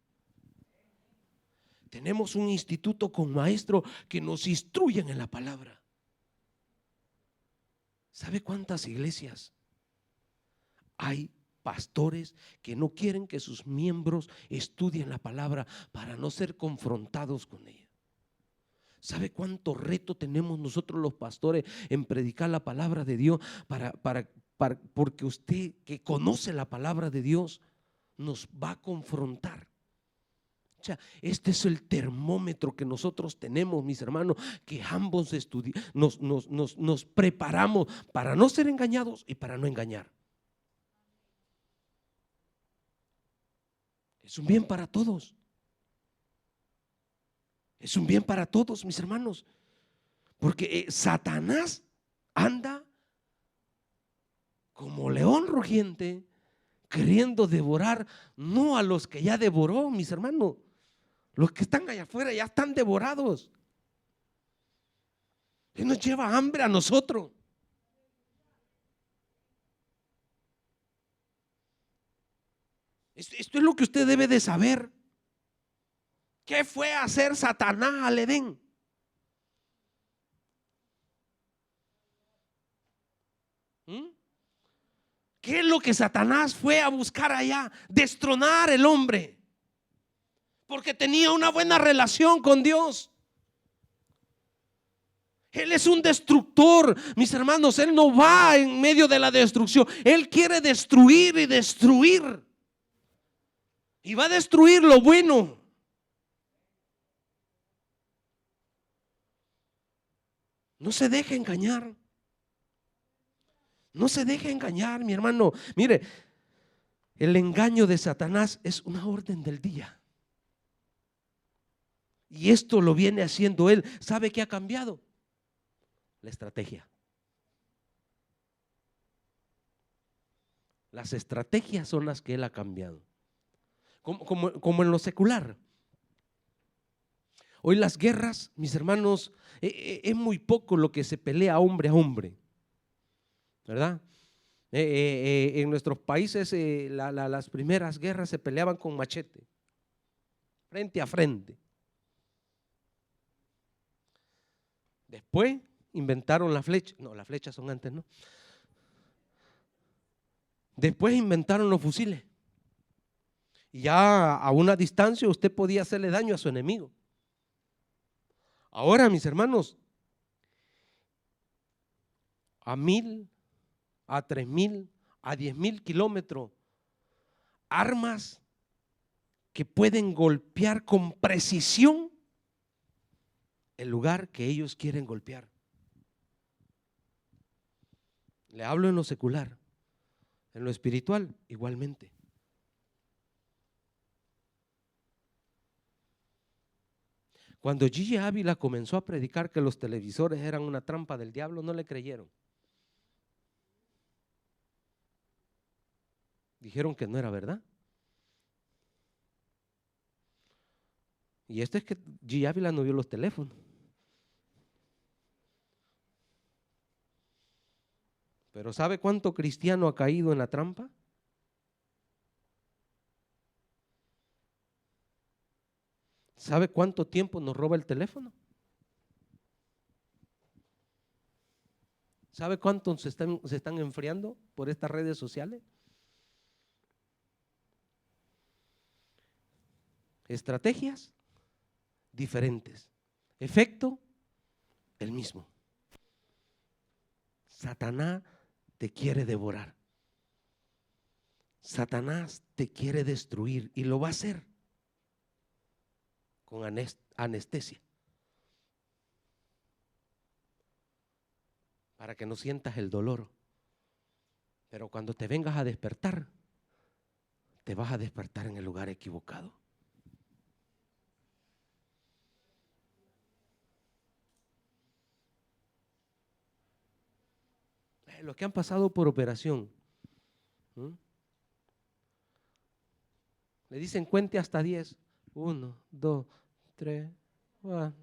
Tenemos un instituto con maestros que nos instruyen en la palabra. ¿Sabe cuántas iglesias hay? Pastores que no quieren que sus miembros estudien la palabra para no ser confrontados con ella. ¿Sabe cuánto reto tenemos nosotros los pastores en predicar la palabra de Dios porque usted que conoce la palabra de Dios nos va a confrontar? O sea, este es el termómetro que nosotros tenemos, mis hermanos, que ambos nos preparamos para no ser engañados y para no engañar. Es un bien para todos. Es un bien para todos, mis hermanos. Porque Satanás anda como león rugiente, queriendo devorar, no a los que ya devoró, mis hermanos. Los que están allá afuera ya están devorados. Él nos lleva hambre a nosotros. Esto es lo que usted debe de saber. ¿Qué fue a hacer Satanás al Edén? ¿Qué es lo que Satanás fue a buscar allá? Destronar el hombre, porque tenía una buena relación con Dios. Él es un destructor, mis hermanos. Él no va en medio de la destrucción. Él quiere destruir y destruir. Y va a destruir lo bueno. No se deje engañar. No se deje engañar, mi hermano. Mire, el engaño de Satanás es una orden del día. Y esto lo viene haciendo él. ¿Sabe qué ha cambiado? La estrategia. Las estrategias son las que él ha cambiado. Como en lo secular. Hoy las guerras, mis hermanos, es muy poco lo que se pelea hombre a hombre, ¿verdad? En nuestros países las primeras guerras se peleaban con machete, frente a frente. Después inventaron la flecha. No, las flechas son antes, ¿no? Después inventaron los fusiles. Y ya a una distancia usted podía hacerle daño a su enemigo. Ahora, mis hermanos, a 1000, a 3000, a 10,000 kilómetros, armas que pueden golpear con precisión el lugar que ellos quieren golpear. Le hablo en lo secular, en lo espiritual igualmente. Cuando Gigi Ávila comenzó a predicar que los televisores eran una trampa del diablo, no le creyeron. Dijeron que no era verdad. Y esto es que Gigi Ávila no vio los teléfonos. Pero ¿sabe cuánto cristiano ha caído en la trampa? ¿Sabe cuánto tiempo nos roba el teléfono? ¿Sabe cuánto se están enfriando por estas redes sociales? Estrategias diferentes, efecto el mismo. Satanás te quiere devorar. Satanás te quiere destruir y lo va a hacer con anestesia, para que no sientas el dolor. Pero cuando te vengas a despertar, te vas a despertar en el lugar equivocado. Los que han pasado por operación, le dicen cuente hasta 10. 1, 2, 3, 4.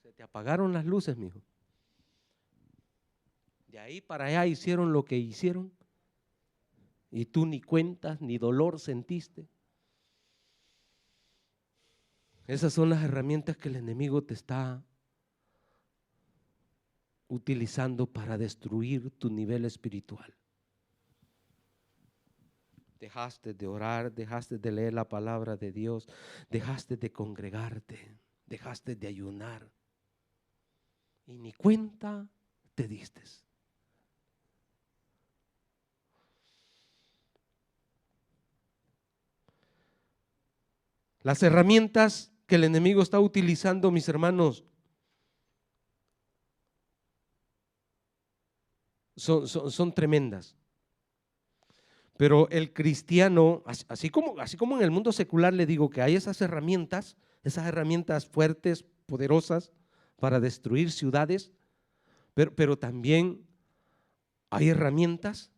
Se te apagaron las luces, mijo. De ahí para allá hicieron lo que hicieron y tú ni cuentas, ni dolor sentiste. Esas son las herramientas que el enemigo te está utilizando para destruir tu nivel espiritual. Dejaste de orar, dejaste de leer la palabra de Dios, dejaste de congregarte, dejaste de ayunar y ni cuenta te diste. Las herramientas que el enemigo está utilizando, mis hermanos, son tremendas. Pero el cristiano, así como en el mundo secular le digo que hay esas herramientas fuertes, poderosas para destruir ciudades, pero también hay herramientas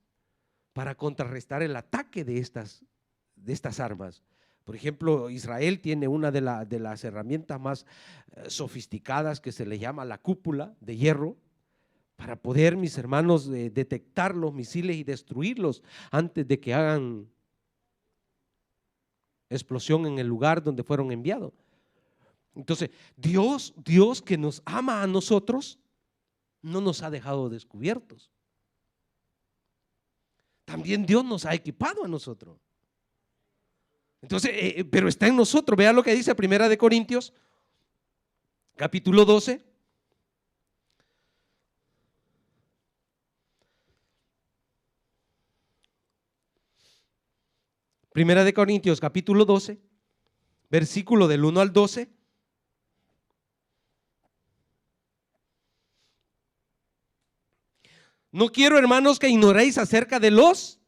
para contrarrestar el ataque de estas armas. Por ejemplo, Israel tiene una de las herramientas más sofisticadas que se le llama la cúpula de hierro, para poder, mis hermanos, detectar los misiles y destruirlos antes de que hagan explosión en el lugar donde fueron enviados. Entonces, Dios que nos ama a nosotros, no nos ha dejado descubiertos. También Dios nos ha equipado a nosotros. Entonces, pero está en nosotros. Vea lo que dice Primera de Corintios, capítulo 12. Primera de Corintios, capítulo 12, versículo del 1 al 12. No quiero, hermanos, que ignoréis acerca de los…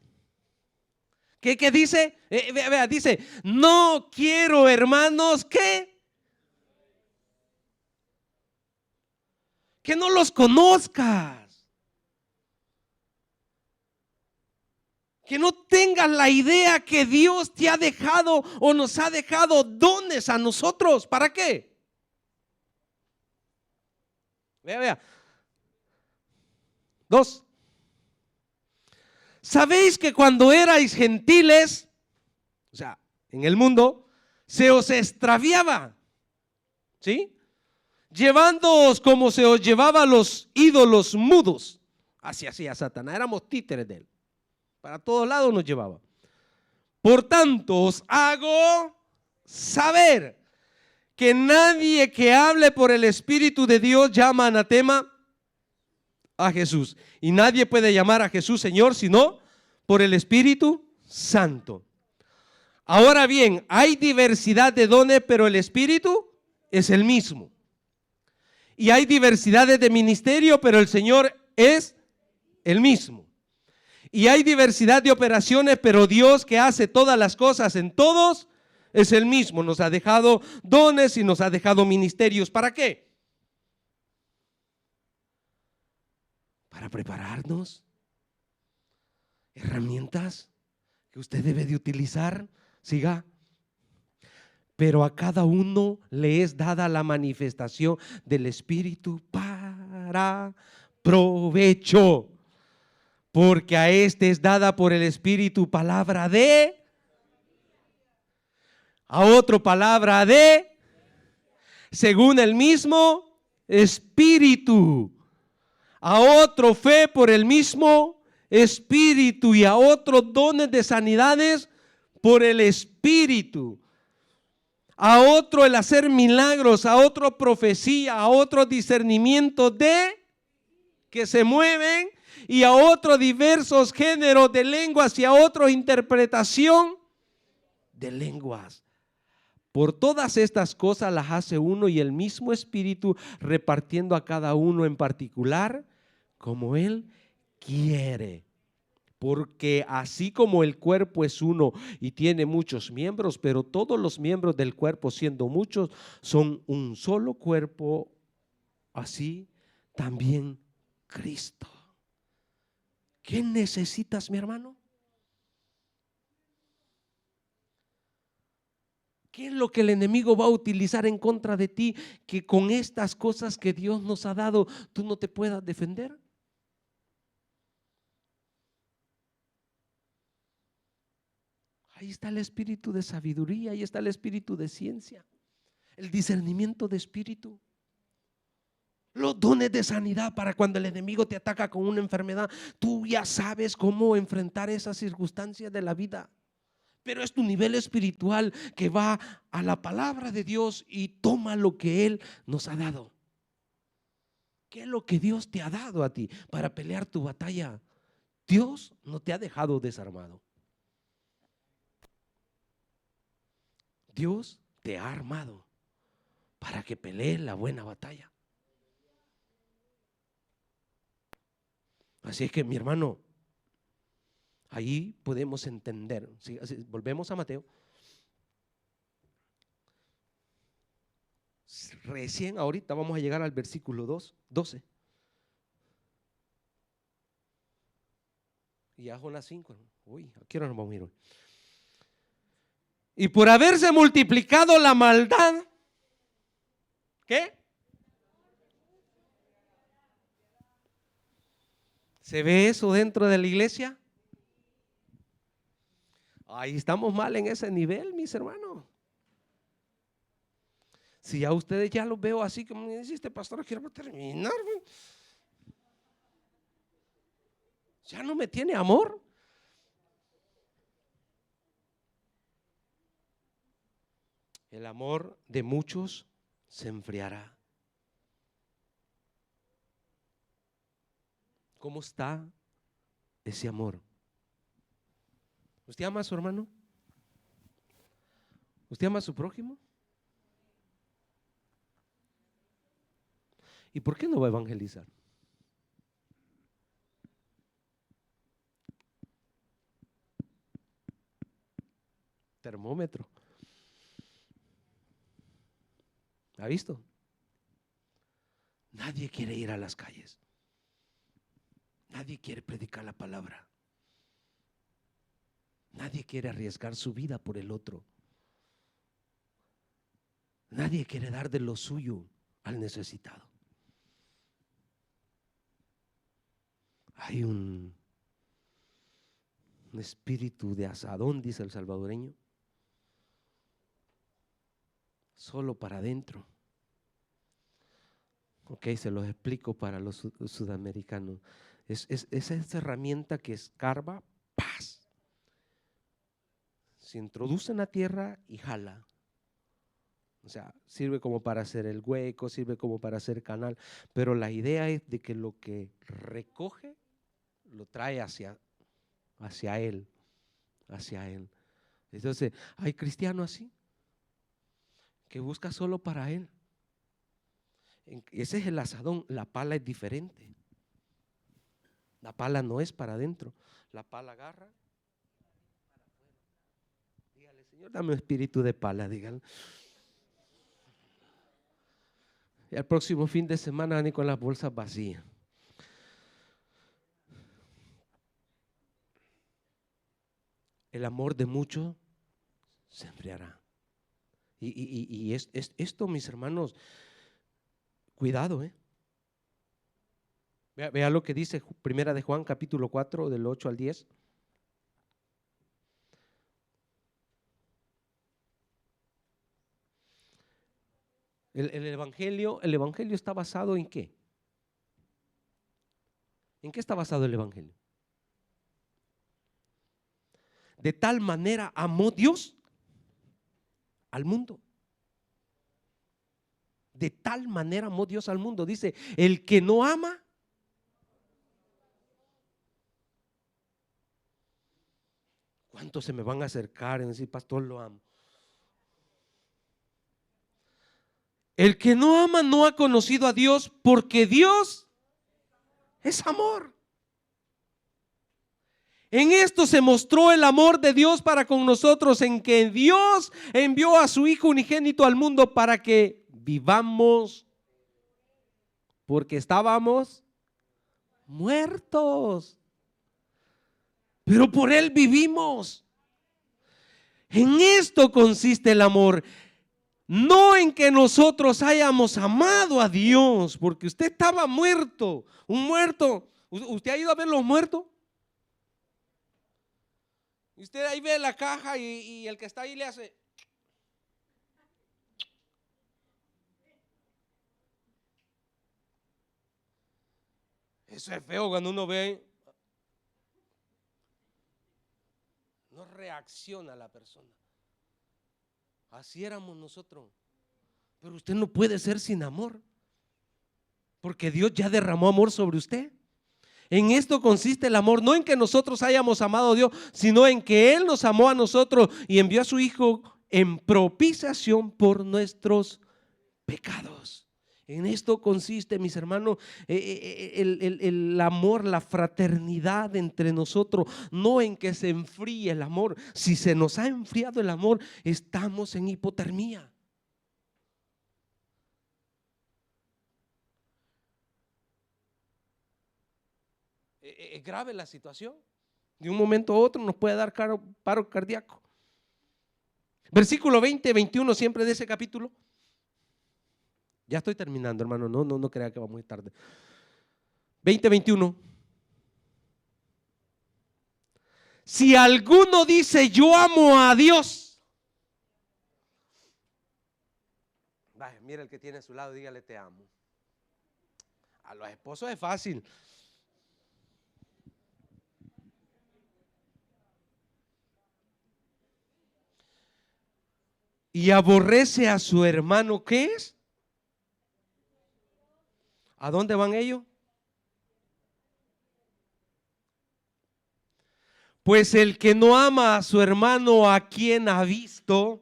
¿Qué dice? Vea, dice, no quiero, hermanos, que no los conozcas. Que no tengas la idea que Dios te ha dejado o nos ha dejado dones a nosotros. ¿Para qué? Vea. 2. ¿Sabéis que cuando erais gentiles, o sea, en el mundo, se os extraviaba? ¿Sí? Llevándoos como se os llevaba a los ídolos mudos. Así hacía Satanás, éramos títeres de él. Para todos lados nos llevaba. Por tanto, os hago saber que nadie que hable por el Espíritu de Dios llama anatema a Jesús. Y nadie puede llamar a Jesús Señor sino por el Espíritu Santo. Ahora bien, hay diversidad de dones, pero el Espíritu es el mismo. Y hay diversidades de ministerio, pero el Señor es el mismo. Y hay diversidad de operaciones, pero Dios, que hace todas las cosas en todos, es el mismo. Nos ha dejado dones y nos ha dejado ministerios. ¿Para qué? Para prepararnos. Herramientas que usted debe de utilizar. Siga. Pero a cada uno le es dada la manifestación del Espíritu para provecho. Porque a este es dada por el Espíritu palabra de, a otro palabra de, según el mismo Espíritu, a otro fe por el mismo Espíritu y a otros dones de sanidades por el Espíritu. A otro el hacer milagros, a otro profecía, a otro discernimiento de que se mueven y a otro diversos géneros de lenguas y a otro interpretación de lenguas. Por todas estas cosas las hace uno y el mismo Espíritu, repartiendo a cada uno en particular como Él quiere. Porque así como el cuerpo es uno y tiene muchos miembros, pero todos los miembros del cuerpo, siendo muchos, son un solo cuerpo, así también Cristo. ¿Qué necesitas, mi hermano? ¿Qué es lo que el enemigo va a utilizar en contra de ti? Que con estas cosas que Dios nos ha dado, tú no te puedas defender. Ahí está el espíritu de sabiduría, ahí está el espíritu de ciencia, el discernimiento de espíritu, los dones de sanidad para cuando el enemigo te ataca con una enfermedad, tú ya sabes cómo enfrentar esas circunstancias de la vida. Pero es tu nivel espiritual que va a la palabra de Dios y toma lo que Él nos ha dado. ¿Qué es lo que Dios te ha dado a ti para pelear tu batalla? Dios no te ha dejado desarmado. Dios te ha armado para que pelees la buena batalla. Así es que, mi hermano, ahí podemos entender. Volvemos a Mateo. Recién ahorita vamos a llegar al versículo 12. Y ya son las 5. Uy, ¿a qué hora nos vamos a ir hoy? Y por haberse multiplicado la maldad, ¿qué? ¿Se ve eso dentro de la iglesia? Ahí estamos mal en ese nivel, mis hermanos. Si a ustedes ya los veo así como me dijiste, pastor, quiero terminar. Ya no me tiene amor. El amor de muchos se enfriará. ¿Cómo está ese amor? ¿Usted ama a su hermano? ¿Usted ama a su prójimo? ¿Y por qué no va a evangelizar? Termómetro. ¿Ha visto? Nadie quiere ir a las calles. Nadie quiere predicar la palabra. Nadie quiere arriesgar su vida por el otro. Nadie quiere dar de lo suyo al necesitado. Hay un espíritu de asadón, dice el salvadoreño, solo para adentro. Ok, se los explico para los sudamericanos. Es esa herramienta que escarba, ¡paz! Se introduce en la tierra y jala. O sea, sirve como para hacer el hueco, sirve como para hacer canal, pero la idea es de que lo que recoge lo trae hacia él, hacia él. Entonces, hay cristianos así, que busca solo para él. Ese es el asadón. La pala es diferente. La pala no es para adentro. La pala agarra. Dígale, Señor, dame un espíritu de pala, dígale. Y el próximo fin de semana ni con las bolsas vacías. El amor de muchos se enfriará. Y esto, mis hermanos, cuidado, Vea lo que dice Primera de Juan, capítulo 4, del 8 al 10. El evangelio está basado ¿en qué? ¿En qué está basado el evangelio? De tal manera amó Dios al mundo. De tal manera amó Dios al mundo. Dice, el que no ama, ¿cuántos se me van a acercar y decir, pastor, lo amo? El que no ama no ha conocido a Dios, porque Dios es amor. En esto se mostró el amor de Dios para con nosotros, en que Dios envió a su Hijo unigénito al mundo para que vivamos, porque estábamos muertos, pero por Él vivimos. En esto consiste el amor, no en que nosotros hayamos amado a Dios, porque usted estaba muerto, un muerto. ¿Usted ha ido a ver los muertos? Usted ahí ve la caja y el que está ahí le hace. Eso es feo cuando uno ve. No reacciona la persona. Así éramos nosotros. Pero usted no puede ser sin amor, porque Dios ya derramó amor sobre usted. En esto consiste el amor, no en que nosotros hayamos amado a Dios, sino en que Él nos amó a nosotros y envió a su Hijo en propiciación por nuestros pecados. En esto consiste, mis hermanos, el amor, la fraternidad entre nosotros, no en que se enfríe el amor. Si se nos ha enfriado el amor, estamos en hipotermia. Es grave la situación. De un momento a otro nos puede dar paro cardíaco. Versículo 20, 21 siempre de ese capítulo. Ya estoy terminando, hermano, no crea que va muy tarde. 20, 21. Si alguno dice yo amo a Dios, vaya, mira el que tiene a su lado, dígale te amo. A los esposos es fácil. Y aborrece a su hermano, ¿qué es? ¿A dónde van ellos? Pues el que no ama a su hermano a quien ha visto,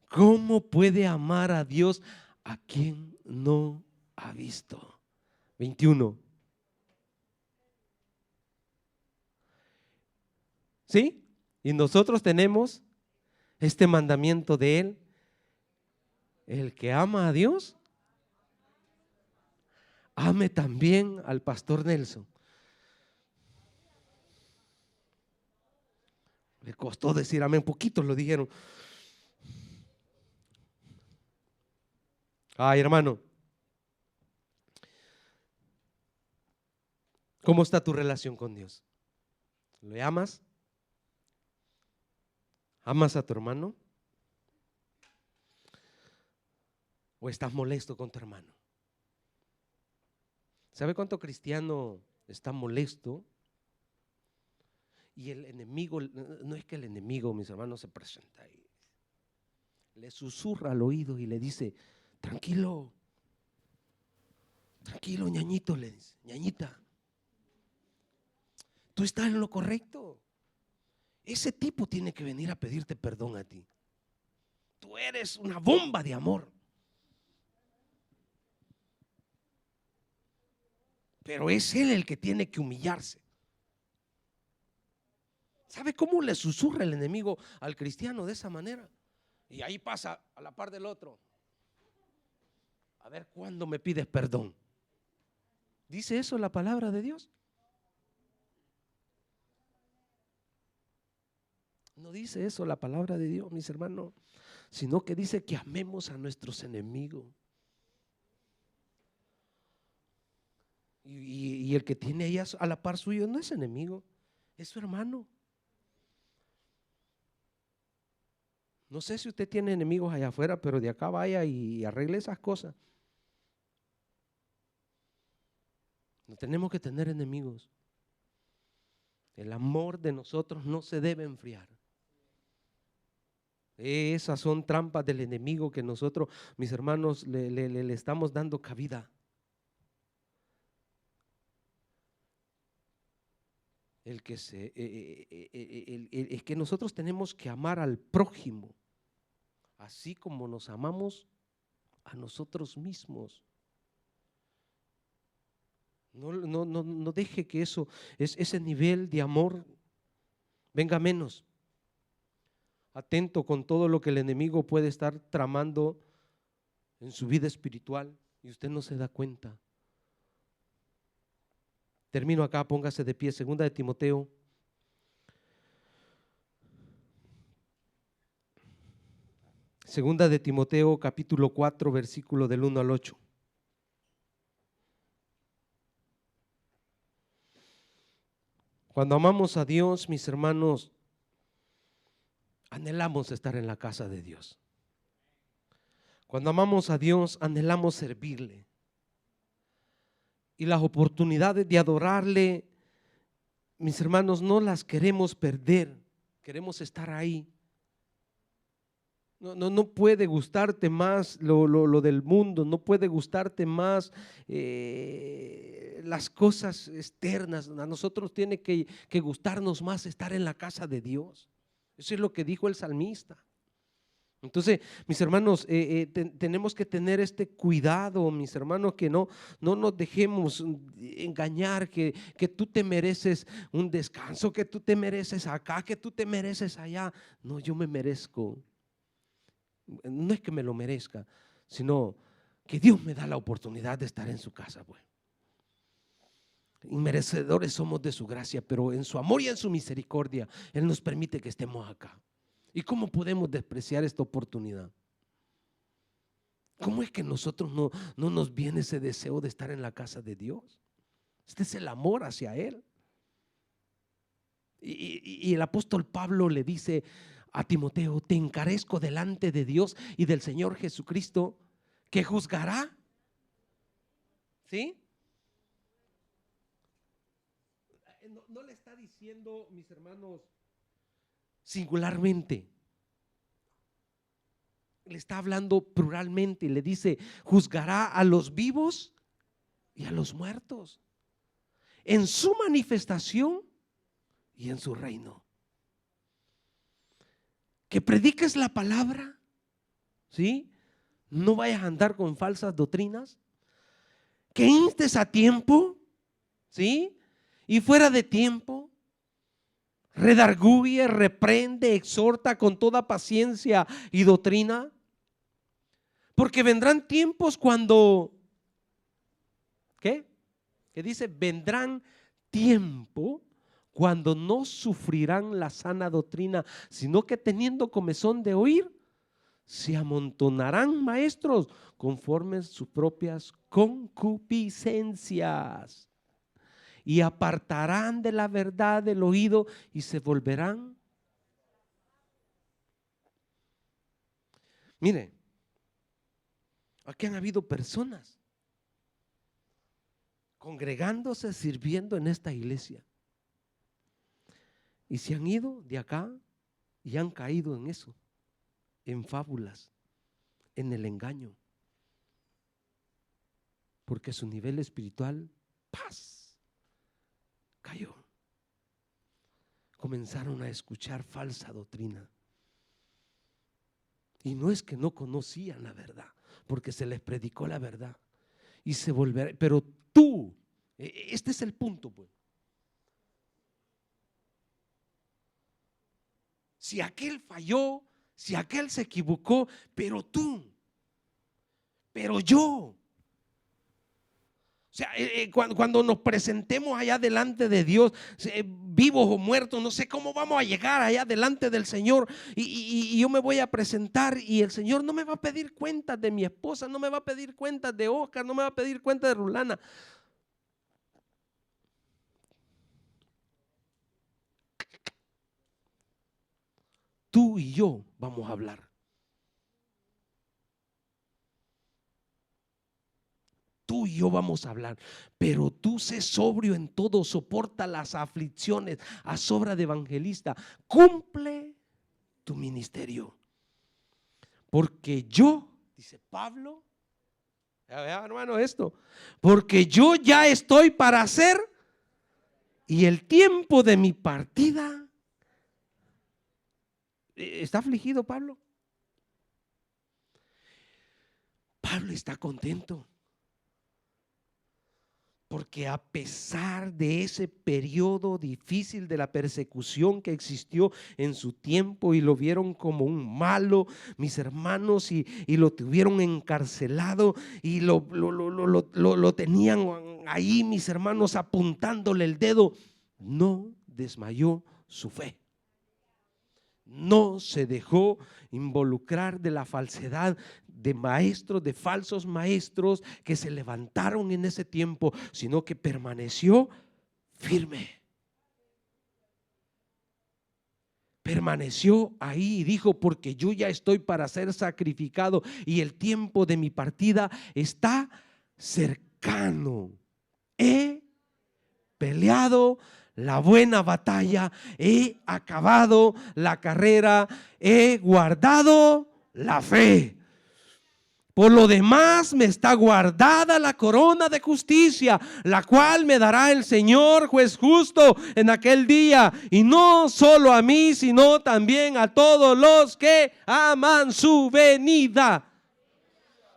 ¿cómo puede amar a Dios a quien no ha visto? 21. ¿Sí? Y nosotros tenemos este mandamiento de Él. El que ama a Dios, ame también al pastor Nelson. costó decir amén, poquitos lo dijeron. Ay, hermano, ¿cómo está tu relación con Dios? ¿Le amas? ¿Amas a tu hermano? ¿O estás molesto con tu hermano? ¿Sabe cuánto cristiano está molesto? Y el enemigo, no es que el enemigo, mis hermanos, se presenta ahí, le susurra al oído y le dice: tranquilo, tranquilo, ñañito, le dice, ñañita, tú estás en lo correcto. Ese tipo tiene que venir a pedirte perdón a ti. Tú eres una bomba de amor. Pero es él el que tiene que humillarse. ¿Sabe cómo le susurra el enemigo al cristiano de esa manera? Y ahí pasa a la par del otro. A ver cuándo me pides perdón. ¿Dice eso la palabra de Dios? No dice eso la palabra de Dios, mis hermanos, sino que dice que amemos a nuestros enemigos. Y el que tiene ahí a la par suyo no es enemigo, es su hermano. No sé si usted tiene enemigos allá afuera, pero de acá vaya y arregle esas cosas. No tenemos que tener enemigos. El amor de nosotros no se debe enfriar. Esas son trampas del enemigo que nosotros, mis hermanos, le estamos dando cabida. Es que nosotros tenemos que amar al prójimo, así como nos amamos a nosotros mismos. No deje que ese nivel de amor venga menos. Atento con todo lo que el enemigo puede estar tramando en su vida espiritual y usted no se da cuenta. Termino acá, póngase de pie. Segunda de Timoteo. Segunda de Timoteo, capítulo 4, versículo del 1 al 8. Cuando amamos a Dios, mis hermanos, anhelamos estar en la casa de Dios. Cuando amamos a Dios, anhelamos servirle. Y las oportunidades de adorarle, mis hermanos, no las queremos perder. Queremos estar ahí. No puede gustarte más lo del mundo, no puede gustarte más las cosas externas. A nosotros tiene que gustarnos más estar en la casa de Dios. Eso es lo que dijo el salmista. Entonces, mis hermanos, tenemos que tener este cuidado, mis hermanos, que no nos dejemos engañar, que tú te mereces un descanso, que tú te mereces acá, que tú te mereces allá. No, yo me merezco. No es que me lo merezca, sino que Dios me da la oportunidad de estar en su casa, pues. Inmerecedores somos de su gracia, pero en su amor y en su misericordia Él nos permite que estemos acá. ¿Y cómo podemos despreciar esta oportunidad? ¿Cómo es que nosotros no nos viene ese deseo de estar en la casa de Dios? Este es el amor hacia Él. Y el apóstol Pablo le dice a Timoteo: te encarezco delante de Dios y del Señor Jesucristo, que juzgará. ¿Sí? No le está diciendo, mis hermanos, singularmente. Le está hablando pluralmente. Le dice: juzgará a los vivos y a los muertos en su manifestación y en su reino. Que prediques la palabra, ¿sí? No vayas a andar con falsas doctrinas. Que instes a tiempo, ¿sí? Y fuera de tiempo. Redarguye, reprende, exhorta con toda paciencia y doctrina. Porque vendrán tiempos cuando, ¿qué? Que dice, vendrán tiempo cuando no sufrirán la sana doctrina, sino que teniendo comezón de oír, se amontonarán maestros conforme a sus propias concupiscencias y apartarán de la verdad el oído y se volverán. Mire, aquí han habido personas congregándose, sirviendo en esta iglesia, y se han ido de acá y han caído en eso, en fábulas, en el engaño, porque su nivel espiritual, paz, cayó. Comenzaron a escuchar falsa doctrina. Y no es que no conocían la verdad, porque se les predicó la verdad y se volverá. Pero tú, este es el punto, pues. Si aquel falló, si aquel se equivocó, pero tú, pero yo. O sea, cuando nos presentemos allá delante de Dios, vivos o muertos, no sé cómo vamos a llegar allá delante del Señor, y yo me voy a presentar y el Señor no me va a pedir cuentas de mi esposa, no me va a pedir cuentas de Oscar, no me va a pedir cuentas de Rulana. Tú y yo vamos a hablar. Tú y yo vamos a hablar, pero tú sé sobrio en todo, soporta las aflicciones, a sobra de evangelista, cumple tu ministerio. Porque yo, dice Pablo, hermano, esto, porque yo ya estoy para hacer y el tiempo de mi partida. ¿Está afligido Pablo? Pablo está contento. Porque a pesar de ese periodo difícil de la persecución que existió en su tiempo y lo vieron como un malo, mis hermanos, y lo tuvieron encarcelado y lo tenían ahí, mis hermanos, apuntándole el dedo, no desmayó su fe. No se dejó involucrar de la falsedad de maestros, de falsos maestros que se levantaron en ese tiempo, sino que permaneció firme. Permaneció ahí y dijo: porque yo ya estoy para ser sacrificado y el tiempo de mi partida está cercano. He peleado la buena batalla, he acabado la carrera, he guardado la fe. Por lo demás me está guardada la corona de justicia, la cual me dará el Señor juez justo en aquel día, y no solo a mí, sino también a todos los que aman su venida.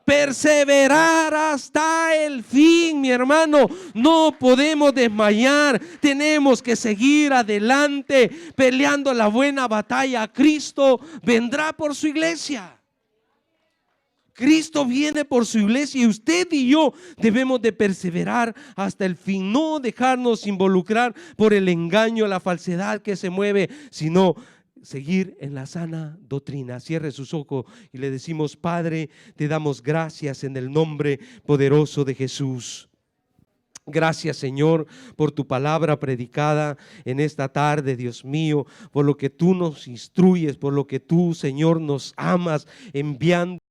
Perseverar hasta el fin, mi hermano. No podemos desmayar. Tenemos que seguir adelante peleando la buena batalla. Cristo vendrá por su iglesia. Cristo viene por su iglesia y usted y yo debemos de perseverar hasta el fin. No dejarnos involucrar por el engaño, la falsedad que se mueve, sino seguir en la sana doctrina. Cierre sus ojos y le decimos: Padre, te damos gracias en el nombre poderoso de Jesús. Gracias, Señor, por tu palabra predicada en esta tarde, Dios mío, por lo que tú nos instruyes, por lo que tú, Señor, nos amas enviando